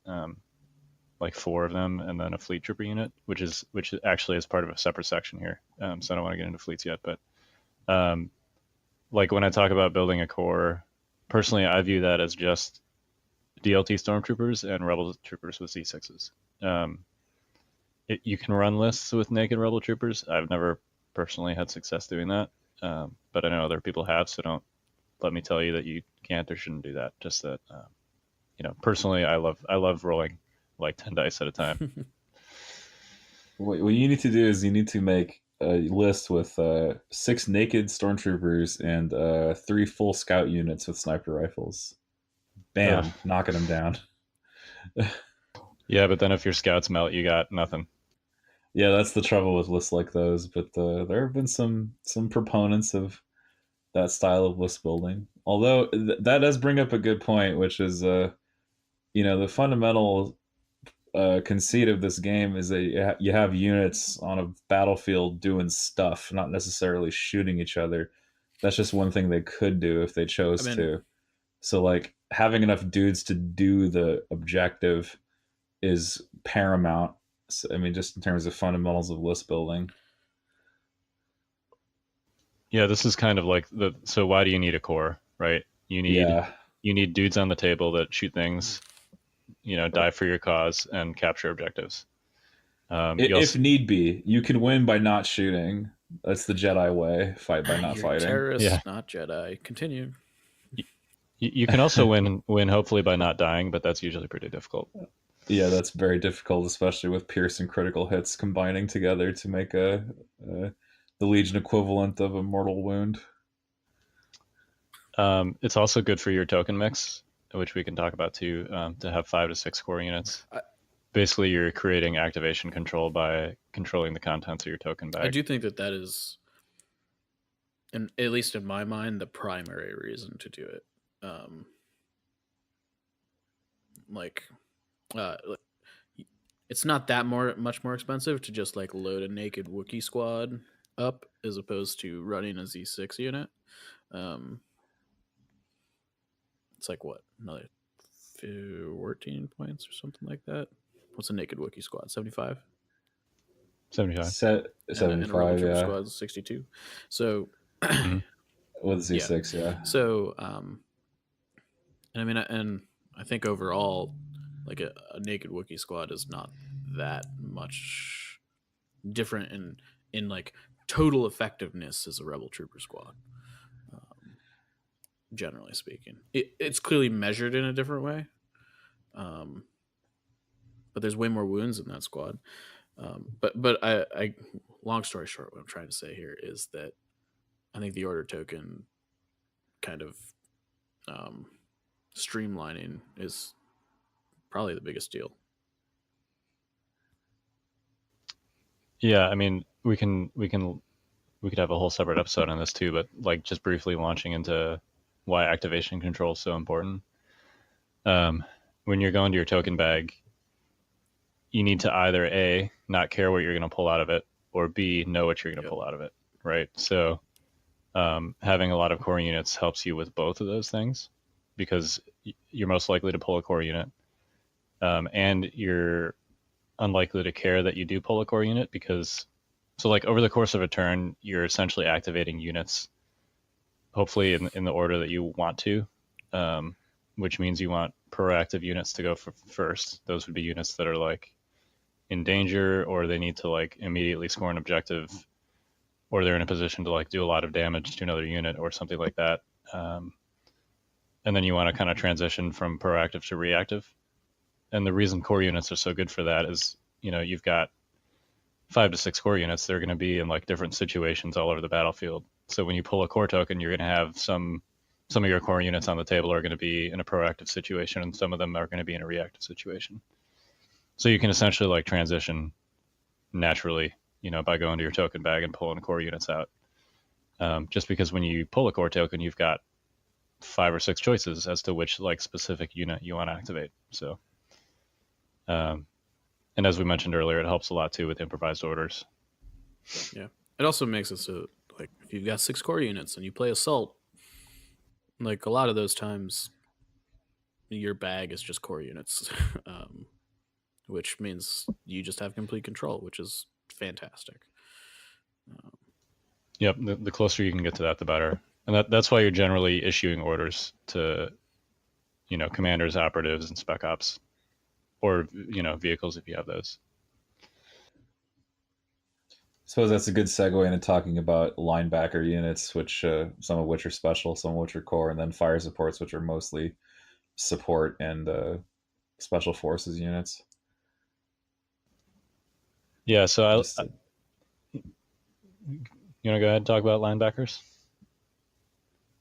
like 4 of them, and then a fleet trooper unit, which actually is part of a separate section here. So I don't want to get into fleets yet, but like when I talk about building a core, personally, I view that as just DLT stormtroopers and rebel troopers with Z6s. You can run lists with naked rebel troopers. I've never personally had success doing that, but I know other people have, so don't let me tell you that you can't or shouldn't do that. Just that, personally, I love rolling like 10 dice at a time. What you need to do is you need to make a list with 6 naked stormtroopers and 3 full scout units with sniper rifles. Bam, knocking them down. Yeah, but then if your scouts melt, you got nothing. Yeah, that's the trouble with lists like those. But there have been some proponents of that style of list building. Although that does bring up a good point, which is, the fundamental conceit of this game is that you have units on a battlefield doing stuff, not necessarily shooting each other. That's just one thing they could do if they chose to. So like having enough dudes to do the objective is paramount. So, just in terms of fundamentals of list building. Yeah, this is kind of like so why do you need a core, right? You need dudes on the table that shoot things, die for your cause and capture objectives. If need be, you can win by not shooting. That's the Jedi way. Fight by not fighting. Terrorists, not Jedi. Continue. You can also win hopefully by not dying, but that's usually pretty difficult. Yeah, that's very difficult, especially with pierce and critical hits combining together to make the Legion equivalent of a mortal wound. It's also good for your token mix, which we can talk about too, to have 5 to 6 core units. Basically, you're creating activation control by controlling the contents of your token bag. I do think that is, and at least in my mind, the primary reason to do it. It's not that much more expensive to just like load a naked Wookiee squad up as opposed to running a Z6 unit. It's like what, another 14 points or something like that what's a naked Wookiee squad? 75. 75 75, and a Rebel Trooper yeah, squad is 62. So with Z6, yeah. So and I mean, and I think overall, like a naked Wookiee squad is not that much different in like total effectiveness as a Rebel Trooper squad. Generally speaking, it's clearly measured in a different way. But there's way more wounds in that squad. But I long story short, what I'm trying to say here is that I think the order token kind of streamlining is probably the biggest deal. Yeah, I mean, we could have a whole separate episode on this too, but like just briefly launching into why activation control is so important. When you're going to your token bag, you need to either A, not care what you're going to pull out of it, or B, know what you're going to pull out of it, right? So having a lot of core units helps you with both of those things, because you're most likely to pull a core unit, and you're unlikely to care that you do pull a core unit, because so like over the course of a turn, you're essentially activating units, hopefully in the order that you want to, which means you want proactive units to go first. Those would be units that are like in danger, or they need to like immediately score an objective, or they're in a position to like do a lot of damage to another unit or something like that. And then you want to kind of transition from proactive to reactive. And the reason core units are so good for that is, you know, you've got 5 to 6 core units. They're going to be in like different situations all over the battlefield. So when you pull a core token, you're going to have some of your core units on the table are going to be in a proactive situation, and some of them are going to be in a reactive situation. So you can essentially like transition naturally, you know, by going to your token bag and pulling core units out. Just because when you pull a core token, you've got 5 or 6 choices as to which like specific unit you want to activate. So, and as we mentioned earlier, it helps a lot too with improvised orders. Yeah, it also makes it so like if you've got 6 core units and you play assault, like a lot of those times, your bag is just core units, which means you just have complete control, which is fantastic. Yep, the closer you can get to that, the better. And that's why you're generally issuing orders to, you know, commanders, operatives, and spec ops, or, you know, vehicles if you have those. I suppose that's a good segue into talking about linebacker units, which some of which are special, some of which are core, and then fire supports, which are mostly support and special forces units. Yeah, so you want to go ahead and talk about linebackers?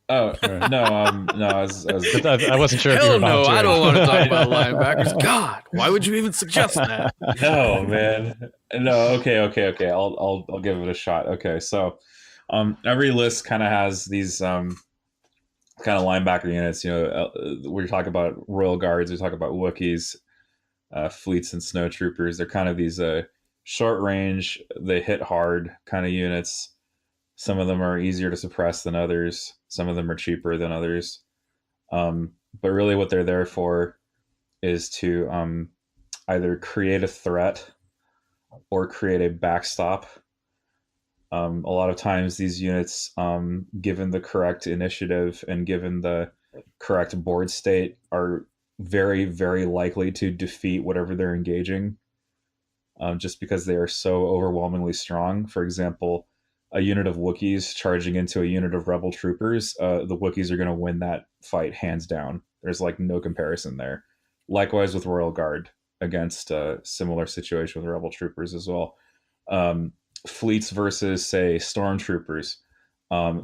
Oh no, I wasn't sure. Hell no, I don't want to talk about linebackers. God, why would you even suggest that? No, man. No, okay. I'll give it a shot. Okay, so every list kind of has these kind of linebacker units. You know, we talk about Royal Guards, we talk about Wookiees, fleets, and snow troopers. They're kind of these short range, they hit hard kind of units. Some of them are easier to suppress than others. Some of them are cheaper than others. But really what they're there for is to either create a threat or create a backstop. A lot of times these units, given the correct initiative and given the correct board state, are very, very likely to defeat whatever they're engaging, just because they are so overwhelmingly strong. For example, a unit of Wookiees charging into a unit of Rebel troopers, the Wookiees are going to win that fight hands down. There's like no comparison there. Likewise with Royal Guard against a similar situation with Rebel troopers as well. Fleets versus, say, Stormtroopers.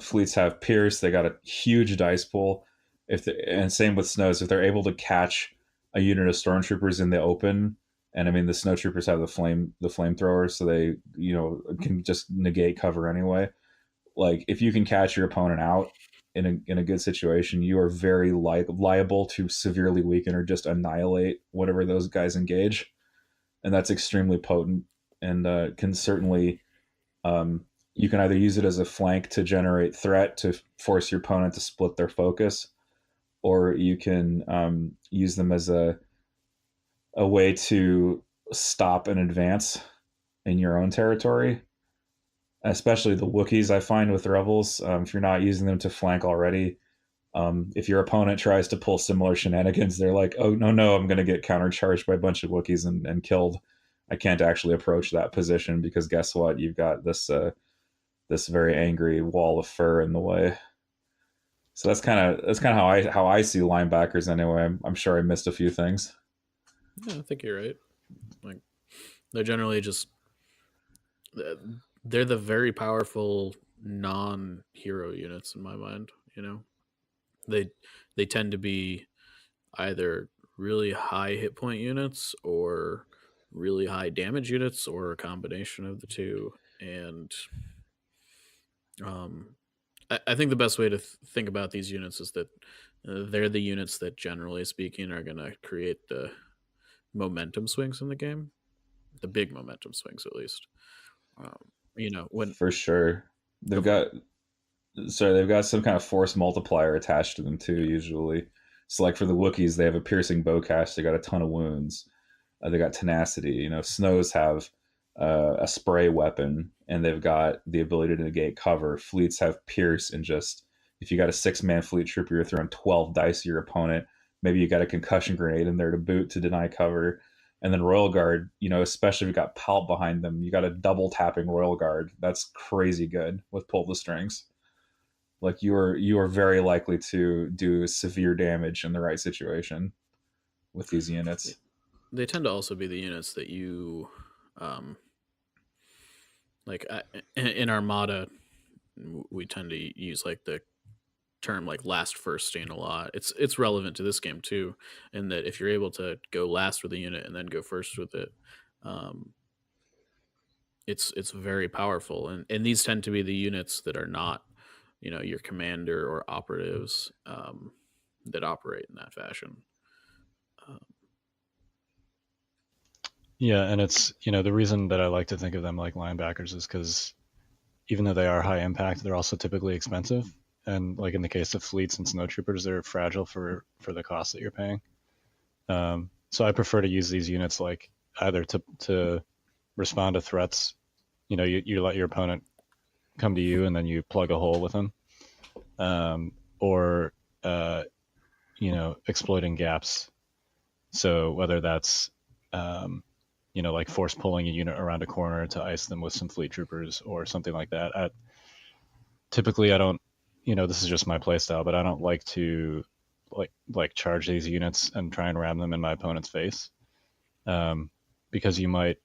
Fleets have Pierce. They got a huge dice pool. And same with Snows. If they're able to catch a unit of Stormtroopers in the open, and I mean the Snowtroopers have the flamethrowers, so they, you know, can just negate cover anyway. Like if you can catch your opponent out in a good situation, you are very liable to severely weaken or just annihilate whatever those guys engage, and that's extremely potent and can certainly. You can either use it as a flank to generate threat to force your opponent to split their focus, or you can use them as a way to stop and advance in your own territory. Especially the Wookiees, I find with Rebels, if you're not using them to flank already, if your opponent tries to pull similar shenanigans, they're like, "Oh no, I'm going to get countercharged by a bunch of Wookiees and killed. I can't actually approach that position because guess what? You've got this very angry wall of fur in the way." So that's kind of how I see linebackers anyway. I'm sure I missed a few things. Yeah, I think you're right. Like they're generally just they're the very powerful non-hero units in my mind. They tend to be either really high hit point units or really high damage units or a combination of the two. And I think the best way to think about these units is that they're the units that, generally speaking, are going to create the momentum swings in the game, the big momentum swings, at least. When For sure, they've got they've got some kind of force multiplier attached to them too. Usually, so like for the Wookiees, they have a piercing bowcast. They got a ton of wounds. They got tenacity. Snows have a spray weapon, and they've got the ability to negate cover. Fleets have pierce, and just if you got a 6-man fleet trooper, you're throwing 12 dice at your opponent. Maybe you got a concussion grenade in there to boot to deny cover. And then Royal Guard, especially if you got Palp behind them, you got a double tapping Royal Guard. That's crazy good with pull the strings. Like you are very likely to do severe damage in the right situation with these units. They tend to also be the units that you like in Armada, we tend to use like the term like last first stain a lot. It's relevant to this game too, in that if you're able to go last with a unit and then go first with it, it's very powerful. And these tend to be the units that are not, your commander or operatives that operate in that fashion. Yeah, and it's, the reason that I like to think of them like linebackers is because even though they are high impact, they're also typically expensive. And like in the case of fleets and snowtroopers, they're fragile for the cost that you're paying. So I prefer to use these units like either to respond to threats. You let your opponent come to you and then you plug a hole with them, or exploiting gaps. So whether that's like force pulling a unit around a corner to ice them with some fleet troopers or something like that. Typically, I don't. This is just my playstyle, but I don't like to like charge these units and try and ram them in my opponent's face, because you might,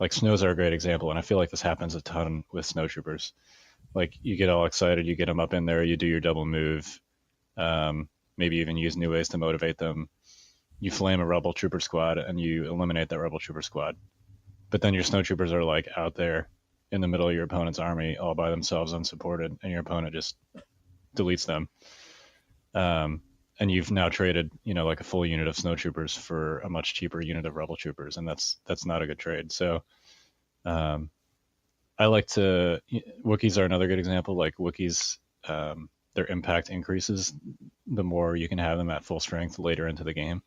like, snows are a great example, and I feel like this happens a ton with snowtroopers. Like, you get all excited, you get them up in there, you do your double move, maybe even use new ways to motivate them. You flame a rebel trooper squad and you eliminate that rebel trooper squad, but then your snowtroopers are like out there in the middle of your opponent's army all by themselves, unsupported, and your opponent just deletes them. And you've now traded, like a full unit of snowtroopers for a much cheaper unit of rebel troopers, and that's not a good trade. So I like to. Wookiees are another good example. Like Wookiees, their impact increases the more you can have them at full strength later into the game.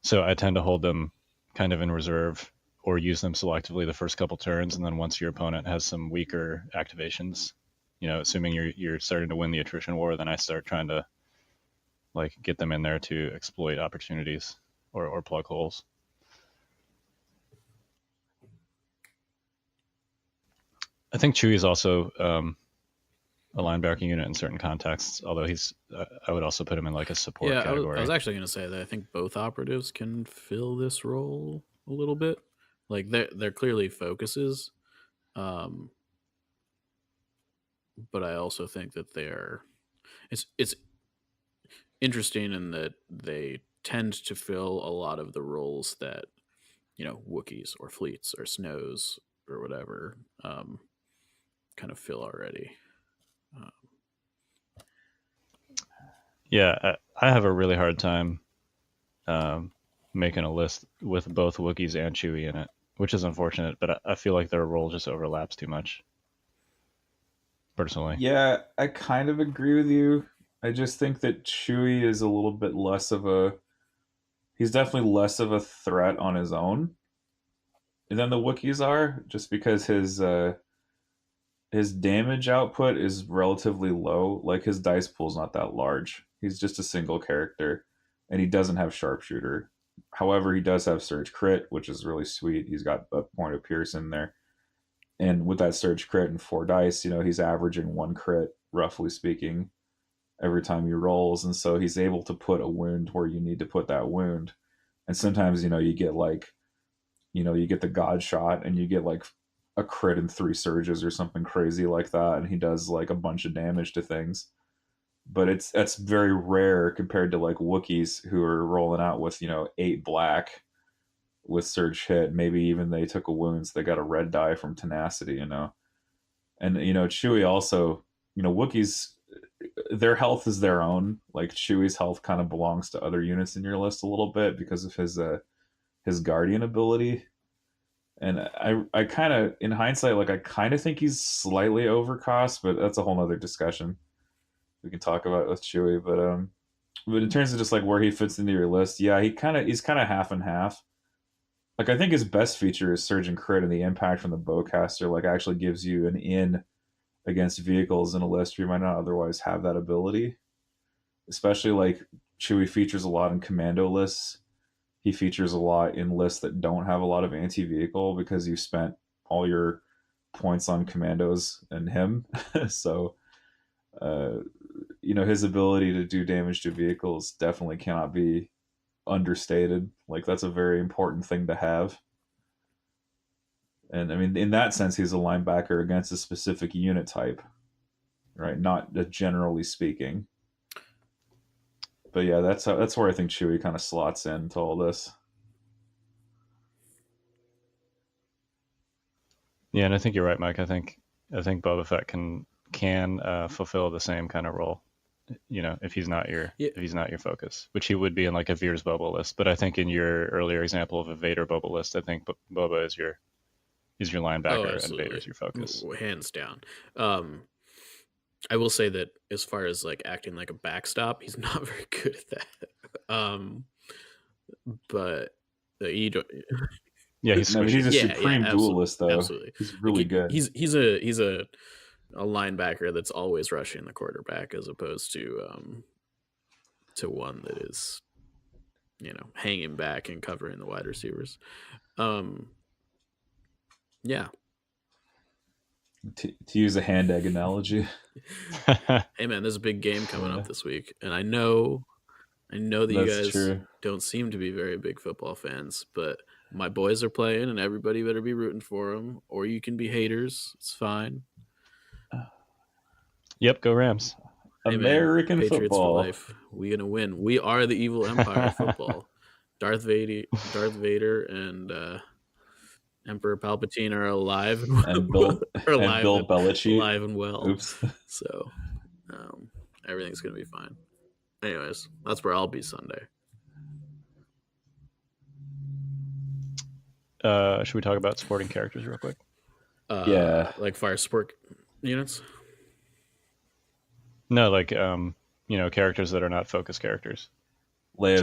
So I tend to hold them kind of in reserve or use them selectively the first couple turns, and then once your opponent has some weaker activations, assuming you're starting to win the attrition war, then I start trying to like get them in there to exploit opportunities or plug holes. I think Chewie is also a linebacker unit in certain contexts, although I would also put him in like a support category. I was actually going to say that I think both operatives can fill this role a little bit. Like they're clearly focuses, but I also think that it's interesting in that they tend to fill a lot of the roles that Wookiees or fleets or snows or whatever kind of fill already. Yeah, I have a really hard time making a list with both Wookiees and Chewie in it, which is unfortunate, but I feel like their role just overlaps too much, personally. Yeah, I kind of agree with you. I just think that Chewie is a little bit less of a he's definitely less of a threat on his own than the Wookiees are, just because his damage output is relatively low. Like his dice pool's not that large. He's just a single character, and he doesn't have sharpshooter. However, he does have surge crit, which is really sweet. He's got a point of pierce in there, and with that surge crit and 4 dice, he's averaging 1 crit, roughly speaking, every time he rolls, and so he's able to put a wound where you need to put that wound. And sometimes you get like you get the god shot and you get like a crit and 3 surges or something crazy like that, and he does like a bunch of damage to things. But that's very rare compared to like Wookiees who are rolling out with 8 black with surge hit. Maybe even they took a wound, so they got a red die from tenacity. And Chewie also, Wookiees, their health is their own. Like Chewie's health kind of belongs to other units in your list a little bit because of his guardian ability. And I kind of, in hindsight, like I kind of think he's slightly overcost, but that's a whole nother discussion we can talk about with Chewie. But in terms of just like where he fits into your list, yeah, he's kind of half and half. Like I think his best feature is surge and crit, and the impact from the bowcaster like actually gives you an in against vehicles in a list where you might not otherwise have that ability. Especially like Chewie features a lot in commando lists. He features a lot in lists that don't have a lot of anti-vehicle because you spent all your points on commandos and him. So, his ability to do damage to vehicles definitely cannot be understated. Like that's a very important thing to have. And I mean, in that sense, he's a linebacker against a specific unit type, right? Not generally speaking. But yeah, that's where I think Chewie kind of slots into all this. Yeah, and I think you're right, Mike. I think Boba Fett can fulfill the same kind of role. If he's not your focus, which he would be in like a Veer's Boba list. But I think in your earlier example of a Vader Boba list, I think Boba is your linebacker and Vader's your focus, hands down. I will say that as far as like acting like a backstop, he's not very good at that. But you don't. Yeah, he's a supreme duelist, though. Absolutely, he's really good. He's a linebacker that's always rushing the quarterback, as opposed to one that is, hanging back and covering the wide receivers. Yeah. To use a hand egg analogy. Hey man, there's a big game coming up this week, and I know that you guys don't seem to be very big football fans, but my boys are playing, and everybody better be rooting for them. Or you can be haters; it's fine. Yep, go Rams! Hey, American man, Patriots football. For life. We gonna win. We are the evil empire of football. Darth Vader, and Emperor Palpatine are alive and Bill Belichick alive and well. Oops. So everything's gonna be fine. Anyways, that's where I'll be Sunday. Should we talk about supporting characters real quick? Yeah, like fire support units. No, like characters that are not focus characters. Leia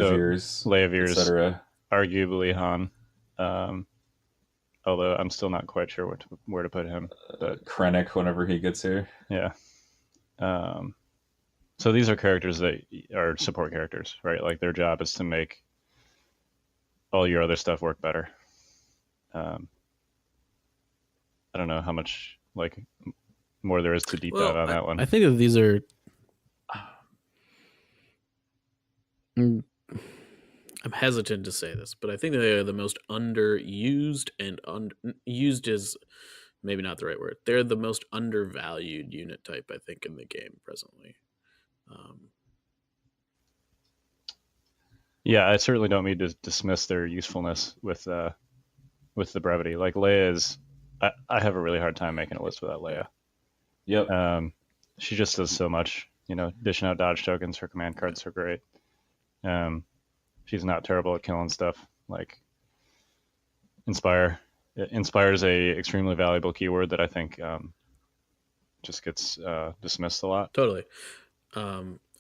Veers, etc. Arguably Han. Although I'm still not quite sure where to put him. But Krennic whenever he gets here. Yeah. So these are characters that are support characters, right? Like their job is to make all your other stuff work better. I don't know how much like more there is to deep dive on that one. I think that these are. I'm hesitant to say this, but I think they are the most underused, and used is maybe not the right word. They're the most undervalued unit type, I think, in the game presently. Yeah, I certainly don't mean to dismiss their usefulness with the brevity. Like Leia is, I have a really hard time making a list without Leia. Yep. She just does so much. Dishing out dodge tokens. Her command cards are great. She's not terrible at killing stuff. Like Inspire. Inspire is a extremely valuable keyword that I think just gets dismissed a lot. Totally.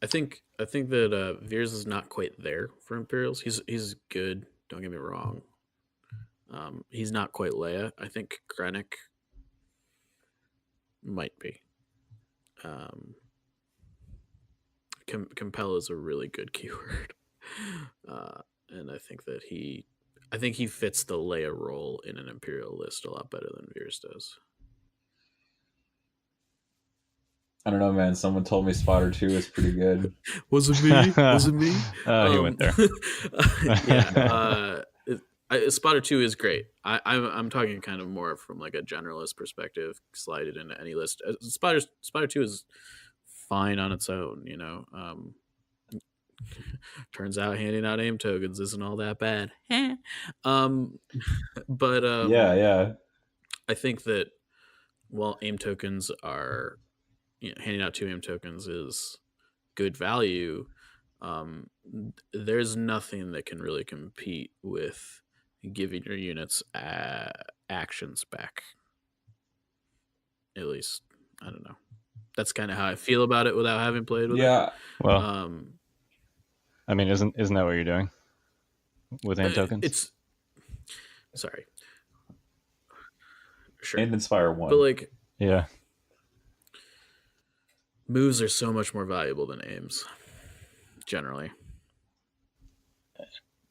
I think that Veers is not quite there for Imperials. He's good. Don't get me wrong. He's not quite Leia. I think Krennic might be. Compel is a really good keyword, and I think he fits the Leia role in an Imperial list a lot better than Veers does. I don't know, man. Someone told me Spotter 2 is pretty good. Was it me? Was it me? He went there. Yeah. Spotter 2 is great. I'm talking kind of more from like a generalist perspective. Slide it into any list. Spotter 2 is fine on its own. Turns out handing out aim tokens isn't all that bad. But Yeah. I think that while aim tokens are, handing out 2 aim tokens is good value, there's nothing that can really compete with giving your units actions back. At least, I don't know. That's kind of how I feel about it without having played with it. Yeah. Well, I mean, isn't that what you're doing with aim tokens? Sorry. Sure. And Inspire 1. But like, yeah, moves are so much more valuable than aims, generally.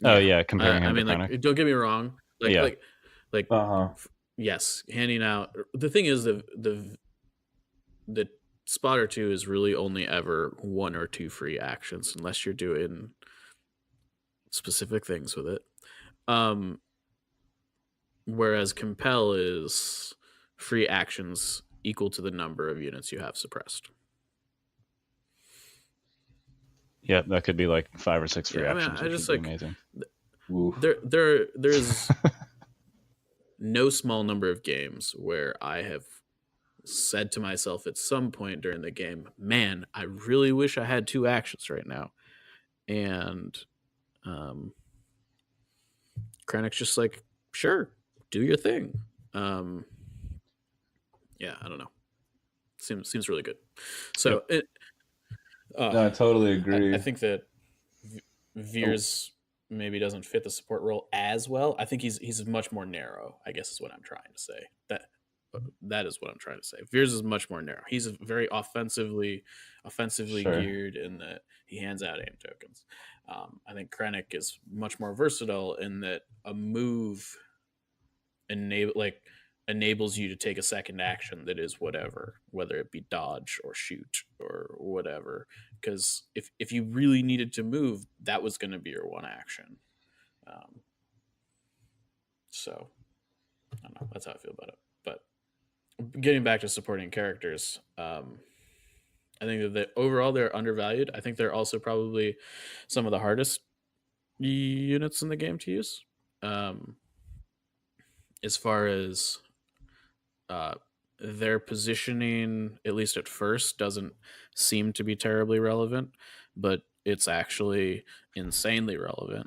Oh yeah, comparing him I mean, to like, don't get me wrong. Like, yes, handing out. The thing is, the Spotter 2 is really only ever 1 or 2 free actions, unless you're doing specific things with it. Whereas Compel is free actions equal to the number of units you have suppressed. Yeah, that could be like 5 or 6 free actions. I just like amazing. There's no small number of games where I have said to myself at some point during the game, man, I really wish I had 2 actions right now. And Krennic's just like, sure, do your thing. Yeah, I don't know. Seems really good. So no, I totally agree. I think that Veers maybe doesn't fit the support role as well. I think he's much more narrow, I guess is what I'm trying to say. That is what I'm trying to say. Veers is much more narrow. He's very offensively geared in that he hands out aim tokens. I think Krennic is much more versatile in that a move enables you to take a second action that is whatever, whether it be dodge or shoot or whatever. Because if you really needed to move, that was going to be your one action. So I don't know. That's how I feel about it. But getting back to supporting characters, I think that overall they're undervalued. I think they're also probably some of the hardest units in the game to use. As far as their positioning, at least at first, doesn't seem to be terribly relevant, but it's actually insanely relevant.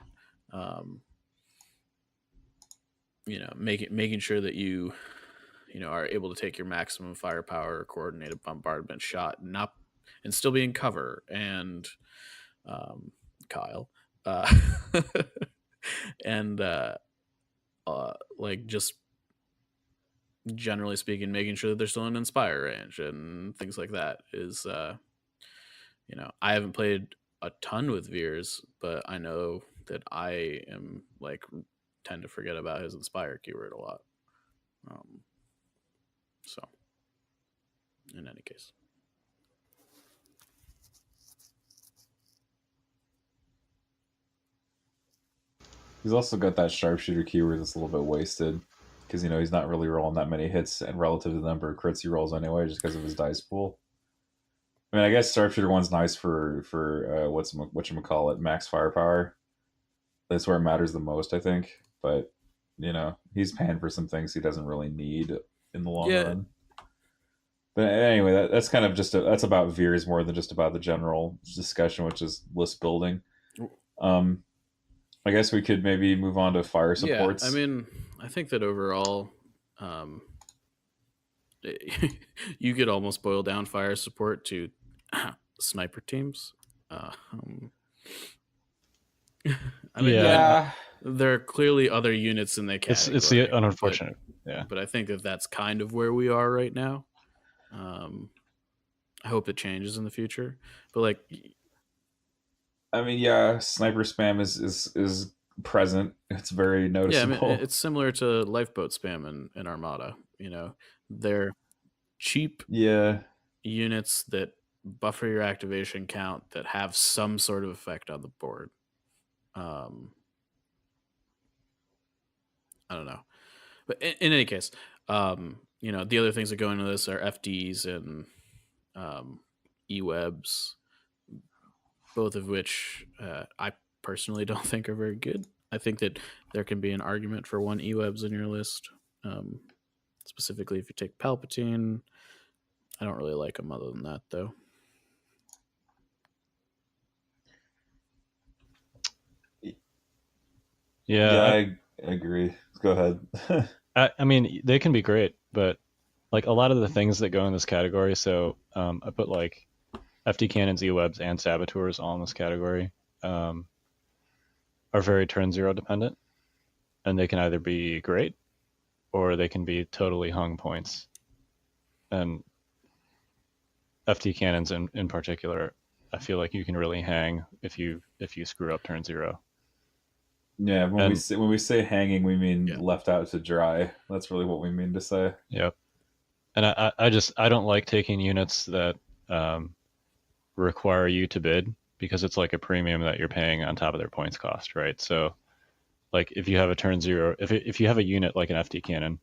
Making sure that you are able to take your maximum firepower, coordinated bombardment shot, and still be in cover. And Kyle, and just generally speaking, making sure that they're still in Inspire range and things like that is, I haven't played a ton with Veers, but I know that I am tend to forget about his Inspire keyword a lot. So in any case. He's also got that sharpshooter keyword that's a little bit wasted because he's not really rolling that many hits and relative to the number of crits he rolls anyway, just because of his dice pool. I mean, I guess sharpshooter one's nice for whatchamacallit, max firepower. That's where it matters the most, I think. But he's paying for some things he doesn't really need in the long run. But anyway, that's kind of that's about Veers more than just about the general discussion, which is list building. I guess we could maybe move on to fire supports. Yeah, I mean, I think that overall, you could almost boil down fire support to sniper teams. I mean, Yeah. there are clearly other units in the category. It's the unfortunate. But I think that's kind of where we are right now. I hope it changes in the future. But like, I mean, yeah, sniper spam is present. It's very noticeable. Yeah, I mean, it's similar to lifeboat spam in Armada. You know, they're cheap units that buffer your activation count that have some sort of effect on the board. I don't know, but in any case, you know, the other things that go into this are FDs and eWebs, both of which I personally don't think are very good. I think that there can be an argument for one eWebs in your list, specifically if you take Palpatine. I don't really like them other than that, though. Yeah, I agree. Go ahead. I mean, they can be great, but like a lot of the things that go in this category. So I put like FD cannons, eWebs, and saboteurs all in this category. Are very turn 0 dependent, and they can either be great or they can be totally hung points. And FD cannons in particular, I feel like you can really hang if you screw up turn 0. Yeah, when we say hanging, we mean left out to dry. That's really what we mean to say. Yep. And I don't like taking units that require you to bid, because it's like a premium that you're paying on top of their points cost, right? So like if you have a turn 0, if you have a unit like an FD cannon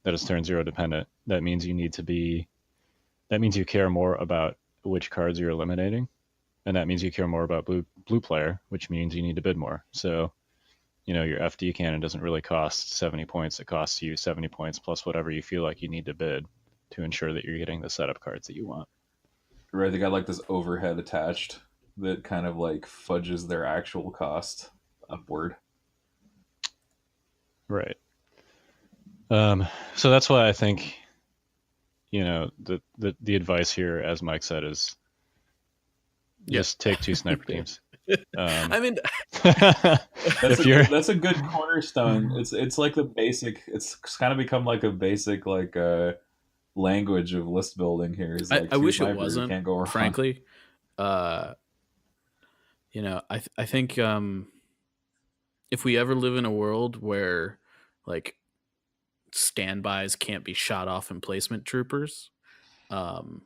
that is turn 0 dependent, that means you care more about which cards you're eliminating, and that means you care more about blue player, which means you need to bid more. So, you know, your FD cannon doesn't really cost 70 points. It costs you 70 points plus whatever you feel like you need to bid to ensure that you're getting the setup cards that you want. Right, they got like this overhead attached that kind of like fudges their actual cost upward. Right. So that's why I think, you know, the advice here, as Mike said, is just take 2 sniper teams. I mean, that's a good cornerstone. It's like the basic. It's kind of become like a basic like language of list building here. Is like I wish it wasn't. Can't go wrong. Frankly, you know, I think if we ever live in a world where like standbys can't be shot off emplacement troopers, the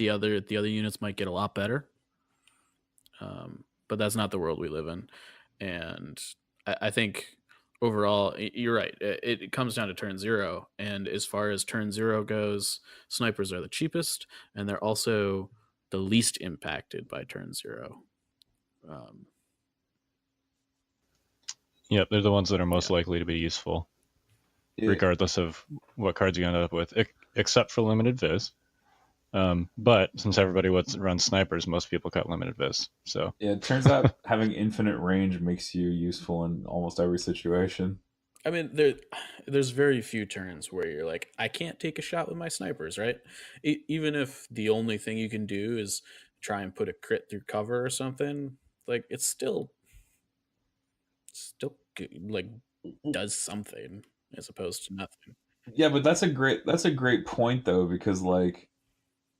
other units might get a lot better. But that's not the world we live in, and I think overall you're right. It comes down to turn 0, and as far as turn 0 goes, snipers are the cheapest, and they're also the least impacted by turn 0. Yep, they're the ones that are most likely to be useful, regardless of what cards you end up with, except for limited viz. But since everybody runs snipers, most people cut limited viz. So yeah, it turns out having infinite range makes you useful in almost every situation. I mean, there's very few turns where you're like, I can't take a shot with my snipers, right? Even if the only thing you can do is try and put a crit through cover or something, like it's still like does something as opposed to nothing. Yeah, but that's a great point though, because like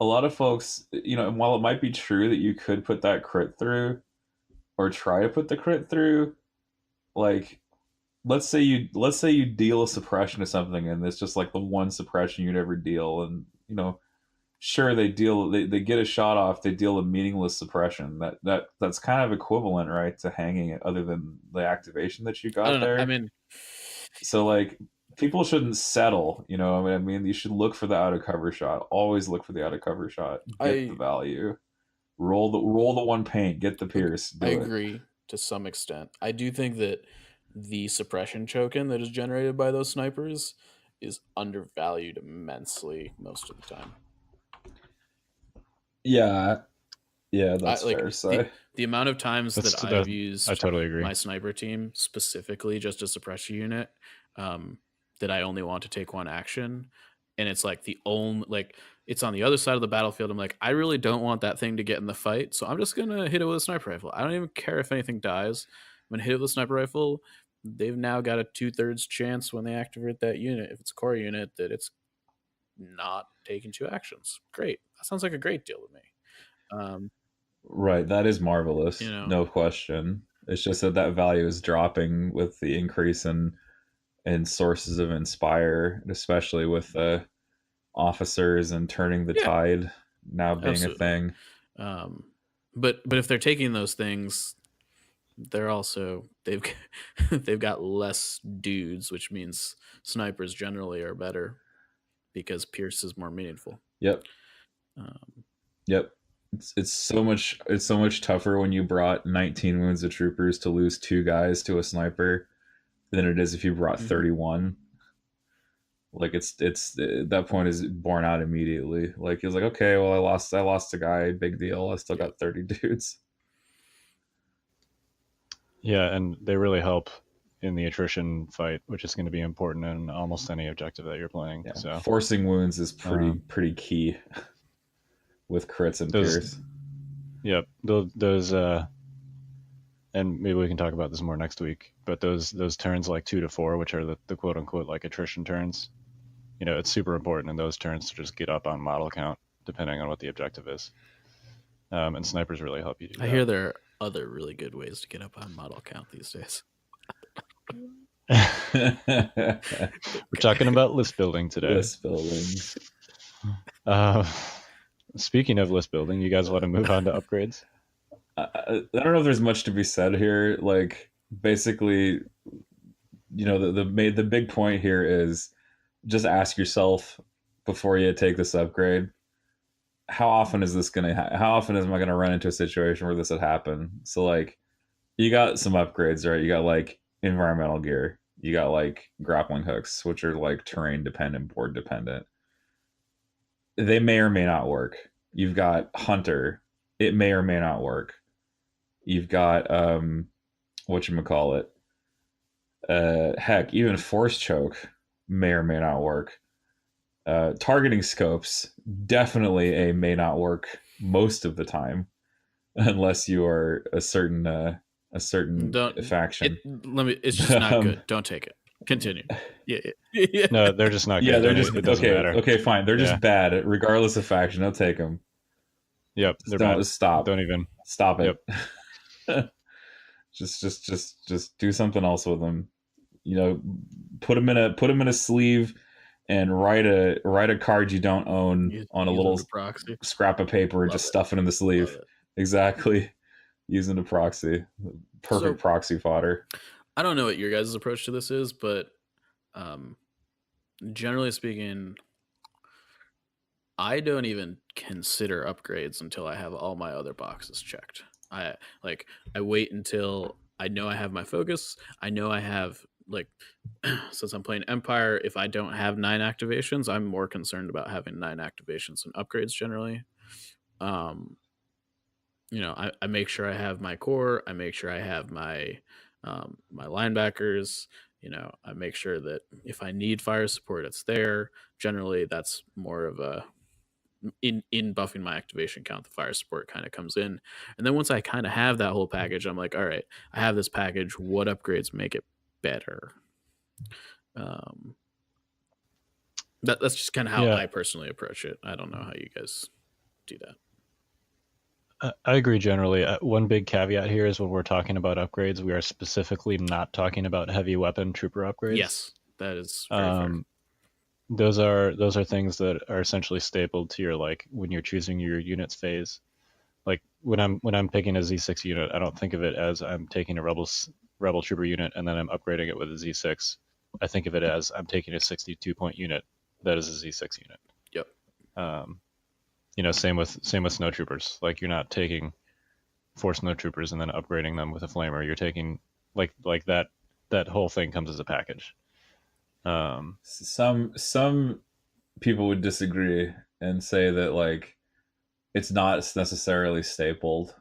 a lot of folks, you know, and while it might be true that you could put that crit through or try to put the crit through, like let's say you deal a suppression to something and it's just like the one suppression you'd ever deal, and you know, sure they get a shot off, they deal a meaningless suppression. That's kind of equivalent, right, to hanging it, other than the activation that you got there. I mean, so like people shouldn't settle, you know. I mean, you should look for the out of cover shot. Always look for the out of cover shot. Get the value. Roll the one paint. Get the pierce. I agree to some extent. I do think that the suppression token that is generated by those snipers is undervalued immensely most of the time. Yeah, that's fair to say. The amount of times that I've used I totally agree. my sniper team specifically just to suppress a unit, that I only want to take one action, and it's like the only, like it's on the other side of the battlefield. I'm like, I really don't want that thing to get in the fight, so I'm just gonna hit it with a sniper rifle. I don't even care if anything dies. I'm gonna hit it with a sniper rifle. They've now got a 2/3 chance when they activate that unit, if it's a core unit, that it's not taking 2 actions. Great. That sounds like a great deal to me. Right, that is marvelous, You know. no question. It's just that value is dropping with the increase in sources of inspire, especially with officers and turning the tide now being Absolutely. a thing. But if they're taking those things, they're also they've got less dudes, which means snipers generally are better because Pierce is more meaningful. Yep. Yep. It's so much tougher when you brought 19 wounds of troopers to lose 2 guys to a sniper than it is if you brought 31. Like it's that point is borne out immediately. Like it's like, okay, well, I lost a guy, big deal. I still got 30 dudes. Yeah, and they really help in the attrition fight, which is going to be important in almost any objective that you're playing. Yeah. So forcing wounds is pretty key with crits and Pierce. Yep, those and maybe we can talk about this more next week. But those turns like 2 to 4, which are the quote unquote like attrition turns, you know, it's super important in those turns to just get up on model count depending on what the objective is. And snipers really help you do that. I hear there are other really good ways to get up on model count these days. We're talking about list building today. List building. Speaking of list building, you guys want to move on to upgrades? I don't know if there's much to be said here. Like, basically, you know, the big point here is just ask yourself before you take this upgrade, how often is this gonna how often am I gonna run into a situation where this would happen? So like, you got some upgrades, right? You got like environmental gear, you got like grappling hooks, which are like terrain dependent, board dependent. They may or may not work. You've got hunter, it may or may not work. You've got whatchamacallit, heck, even force choke may or may not work. Targeting scopes definitely may not work most of the time, unless you are a certain faction. It's just not good. Don't take it. Continue. Yeah. No, they're just not good. Yeah, they're just it doesn't okay. matter. Okay, fine. They're just bad, regardless of faction. I'll take them. Yep, they're bad. Stop. Don't even stop it. Yep. just do something else with them. You know, put them in a sleeve and write a card you don't own on a little scrap of paper and just stuff it in the sleeve. Exactly. Using the proxy. Perfect proxy fodder. I don't know what your guys' approach to this is, but generally speaking, I don't even consider upgrades until I have all my other boxes checked. I wait until I know I have my focus. I know I have, like, since I'm playing Empire, if I don't have 9 activations, I'm more concerned about having 9 activations than upgrades generally. You know, I make sure I have my core. I make sure I have my my linebackers. You know, I make sure that if I need fire support, it's there. Generally, that's more of a in buffing my activation count. The fire support kind of comes in, and then once I kind of have that whole package, I'm like, all right, I have this package. What upgrades make it better? That's just kind of how I personally approach it. I don't know how you guys do that. I agree generally. One big caveat here is when we're talking about upgrades, we are specifically not talking about heavy weapon trooper upgrades. Yes, that is very fair. Those are things that are essentially stapled to your, like, when you're choosing your units phase. Like when I'm picking a Z6 unit, I don't think of it as I'm taking a rebel trooper unit and then I'm upgrading it with a Z6. I think of it as I'm taking a 62-point unit that is a Z6 unit. Yep. You know, same with snow troopers. Like, you're not taking 4 snow troopers and then upgrading them with a flamer. You're taking like that whole thing comes as a package. Some people would disagree and say that, like, it's not necessarily stapled.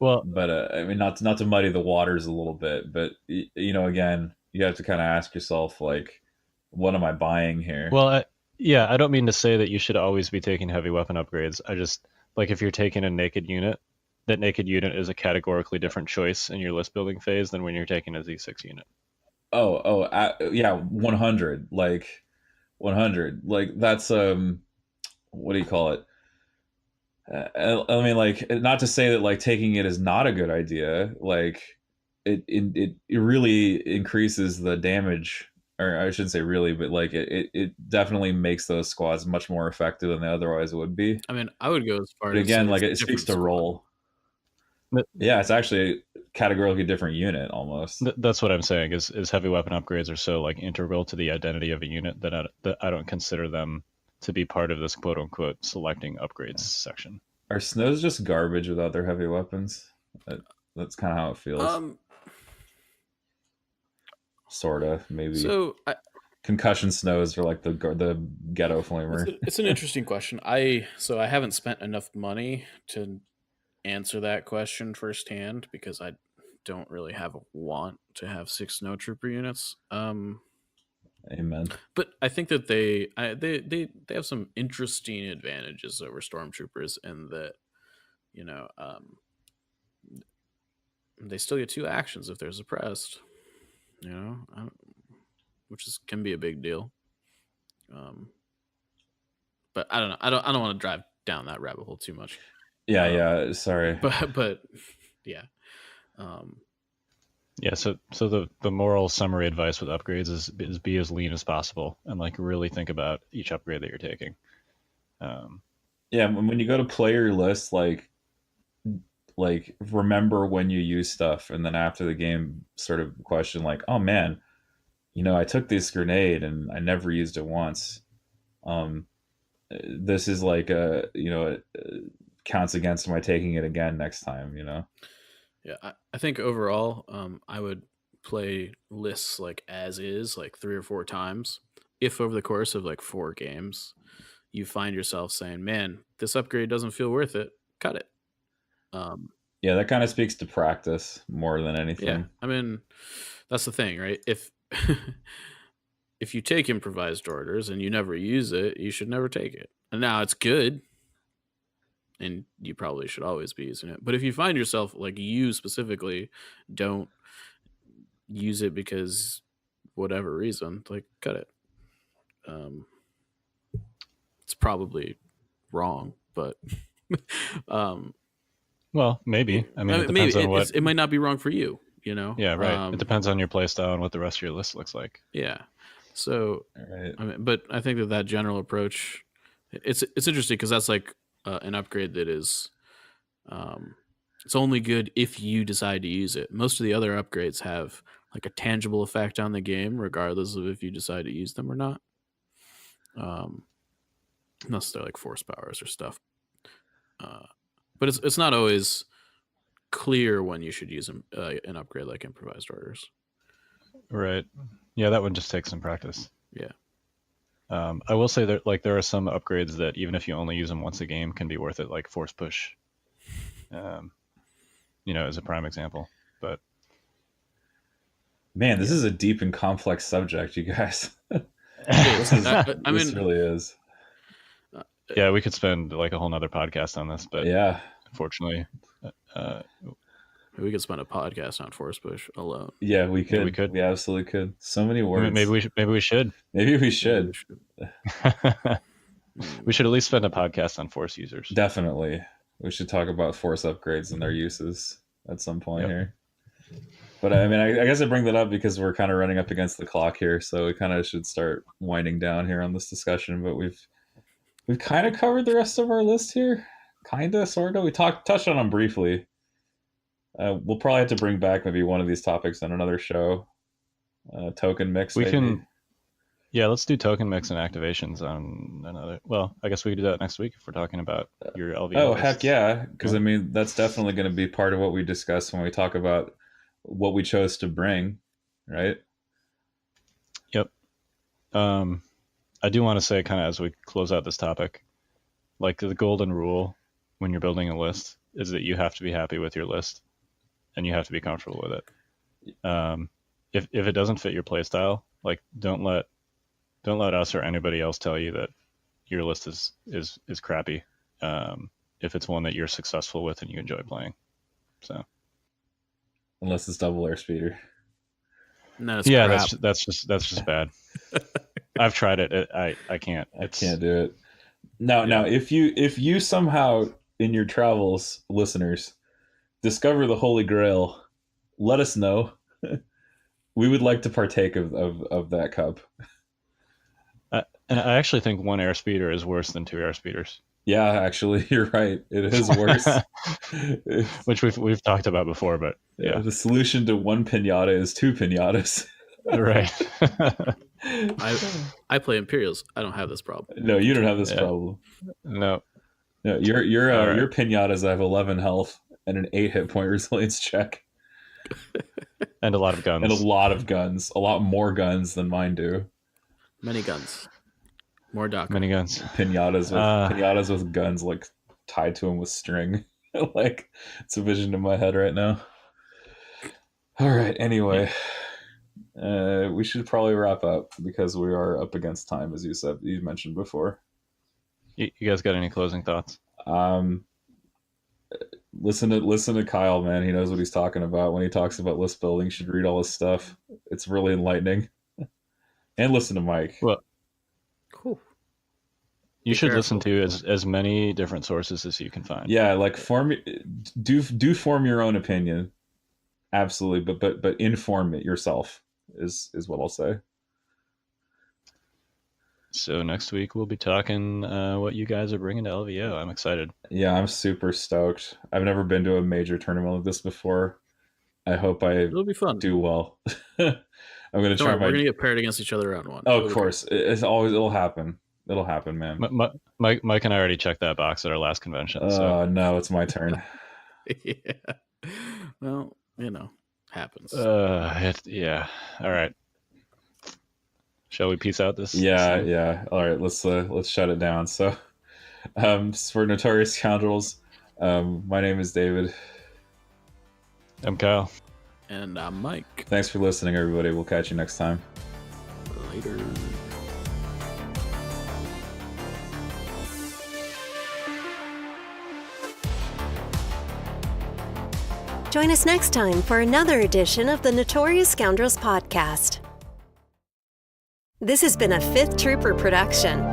Well, but I mean, not to muddy the waters a little bit, but you know, again, you have to kind of ask yourself, like, what am I buying here? Well, Yeah, I don't mean to say that you should always be taking heavy weapon upgrades. I just, like, if you're taking a naked unit, that naked unit is a categorically different choice in your list building phase than when you're taking a Z6 unit. Yeah, 100, like 100, like that's what do you call it? I mean, like, not to say that like taking it is not a good idea. Like, it really increases the damage, or I shouldn't say really, but like it definitely makes those squads much more effective than they otherwise would be. I mean, I would go as far But as to say again, like it's a it speaks different to squad. role. But Yeah, it's actually a categorically different unit almost. that's what I'm saying is heavy weapon upgrades are so like integral to the identity of a unit that I don't consider them to be part of this quote unquote selecting upgrades section. Are snows just garbage without their heavy weapons? That's kind of how it feels. Sorta, maybe. So Concussion snows are like the ghetto flamer. it's an interesting question. I haven't spent enough money to answer that question firsthand because I don't really have a want to have 6 snow trooper units. Amen. But I think that they have some interesting advantages over stormtroopers in that, you know, they still get 2 actions if they're suppressed, you know, which can be a big deal. But I don't know. I don't want to drive down that rabbit hole too much. Yeah. Sorry. But yeah. Yeah, so the moral summary advice with upgrades is be as lean as possible and like really think about each upgrade that you're taking. Yeah, when you go to play your list, like remember when you use stuff, and then after the game, sort of question like, oh man, I took this grenade and I never used it once. This is like it counts against my taking it again next time. Yeah, I think overall, I would play lists like as is, like 3 or 4 times. If over the course of like 4 games, you find yourself saying, "Man, this upgrade doesn't feel worth it," cut it. Yeah, that kind of speaks to practice more than anything. Yeah, I mean, that's the thing, right? If if you take improvised orders and you never use it, you should never take it. And now it's good, and you probably should always be using it. But if you find yourself, like you specifically, don't use it because whatever reason, like cut it. It's probably wrong, but well, maybe. I mean, it depends on what. It might not be wrong for you, Yeah, right. It depends on your play style and what the rest of your list looks like. Yeah. So, right. I mean, but I think that general approach, it's interesting because that's like an upgrade that is, it's only good if you decide to use it. Most of the other upgrades have like a tangible effect on the game, regardless of if you decide to use them or not. Unless they're like force powers or stuff. But it's not always clear when you should use an upgrade like improvised orders. Right. Yeah, that would just take some practice. Yeah. I will say that like there are some upgrades that even if you only use them once a game can be worth it, like force push. As a prime example. But man, this is a deep and complex subject, you guys. This really is. Yeah, we could spend like a whole nother podcast on this, but yeah, unfortunately, we could spend a podcast on force push alone. Yeah, we could. Yeah, we could. We absolutely could. So many words. Maybe we should. Maybe we should. We should at least spend a podcast on force users. Definitely, we should talk about force upgrades and their uses at some point here. But I mean, I guess I bring that up because we're kind of running up against the clock here, so we kind of should start winding down here on this discussion. But we've kind of covered the rest of our list here, kind of, sort of. We touched on them briefly. We'll probably have to bring back maybe one of these topics on another show. Token mix. We can. Yeah, let's do token mix and activations on another. Well, I guess we could do that next week if we're talking about your LV. Oh, heck yeah. Because, I mean, that's definitely going to be part of what we discuss when we talk about what we chose to bring, right? Yep. I do want to say, kind of as we close out this topic, like the golden rule when you're building a list is that you have to be happy with your list and you have to be comfortable with it. If it doesn't fit your playstyle, like don't let don't let us or anybody else tell you that your list is crappy. If it's one that you're successful with and you enjoy playing. So unless it's double airspeeder. No, it's yeah, crap. that's just bad. I've tried it. I can't. I can't do it. Now, if you somehow in your travels, listeners, discover the Holy Grail, let us know. We would like to partake of that cup. And I actually think one airspeeder is worse than two airspeeders. Yeah, actually, you're right. It is worse. Which we've talked about before, but yeah. The solution to one pinata is two pinatas. Right. I play Imperials. I don't have this problem. No, you don't have this problem. No. No, your pinatas have 11 health and an 8 hit point resilience check. And a lot of guns. And a lot of guns. A lot more guns than mine do. Many guns. More Doc. Many guns. Pinatas with guns like tied to them with string. Like it's a vision in my head right now. All right. Anyway, we should probably wrap up because we are up against time, as you mentioned before. You guys got any closing thoughts? Listen to Kyle, man. He knows what he's talking about when he talks about list building. You should read all his stuff. It's really enlightening. And listen to Mike. Well, cool. You should listen to as many different sources as you can find. Yeah, like form your own opinion. Absolutely, but inform it yourself is what I'll say. So next week we'll be talking what you guys are bringing to LVO. I'm excited. Yeah, I'm super stoked. I've never been to a major tournament like this before. I hope It'll be fun. Do well. I'm going to try. We're going to get paired against each other round one. Oh, of course. It'll happen. It'll happen, man. Mike and I already checked that box at our last convention. So. No, it's my turn. Yeah. Well, happens. Yeah. All right. Shall we peace out this? Yeah. All right, let's shut it down. So, for Notorious Scoundrels, my name is David. I'm Kyle. And I'm Mike. Thanks for listening, everybody. We'll catch you next time. Later. Join us next time for another edition of the Notorious Scoundrels podcast. This has been a Fifth Trooper production.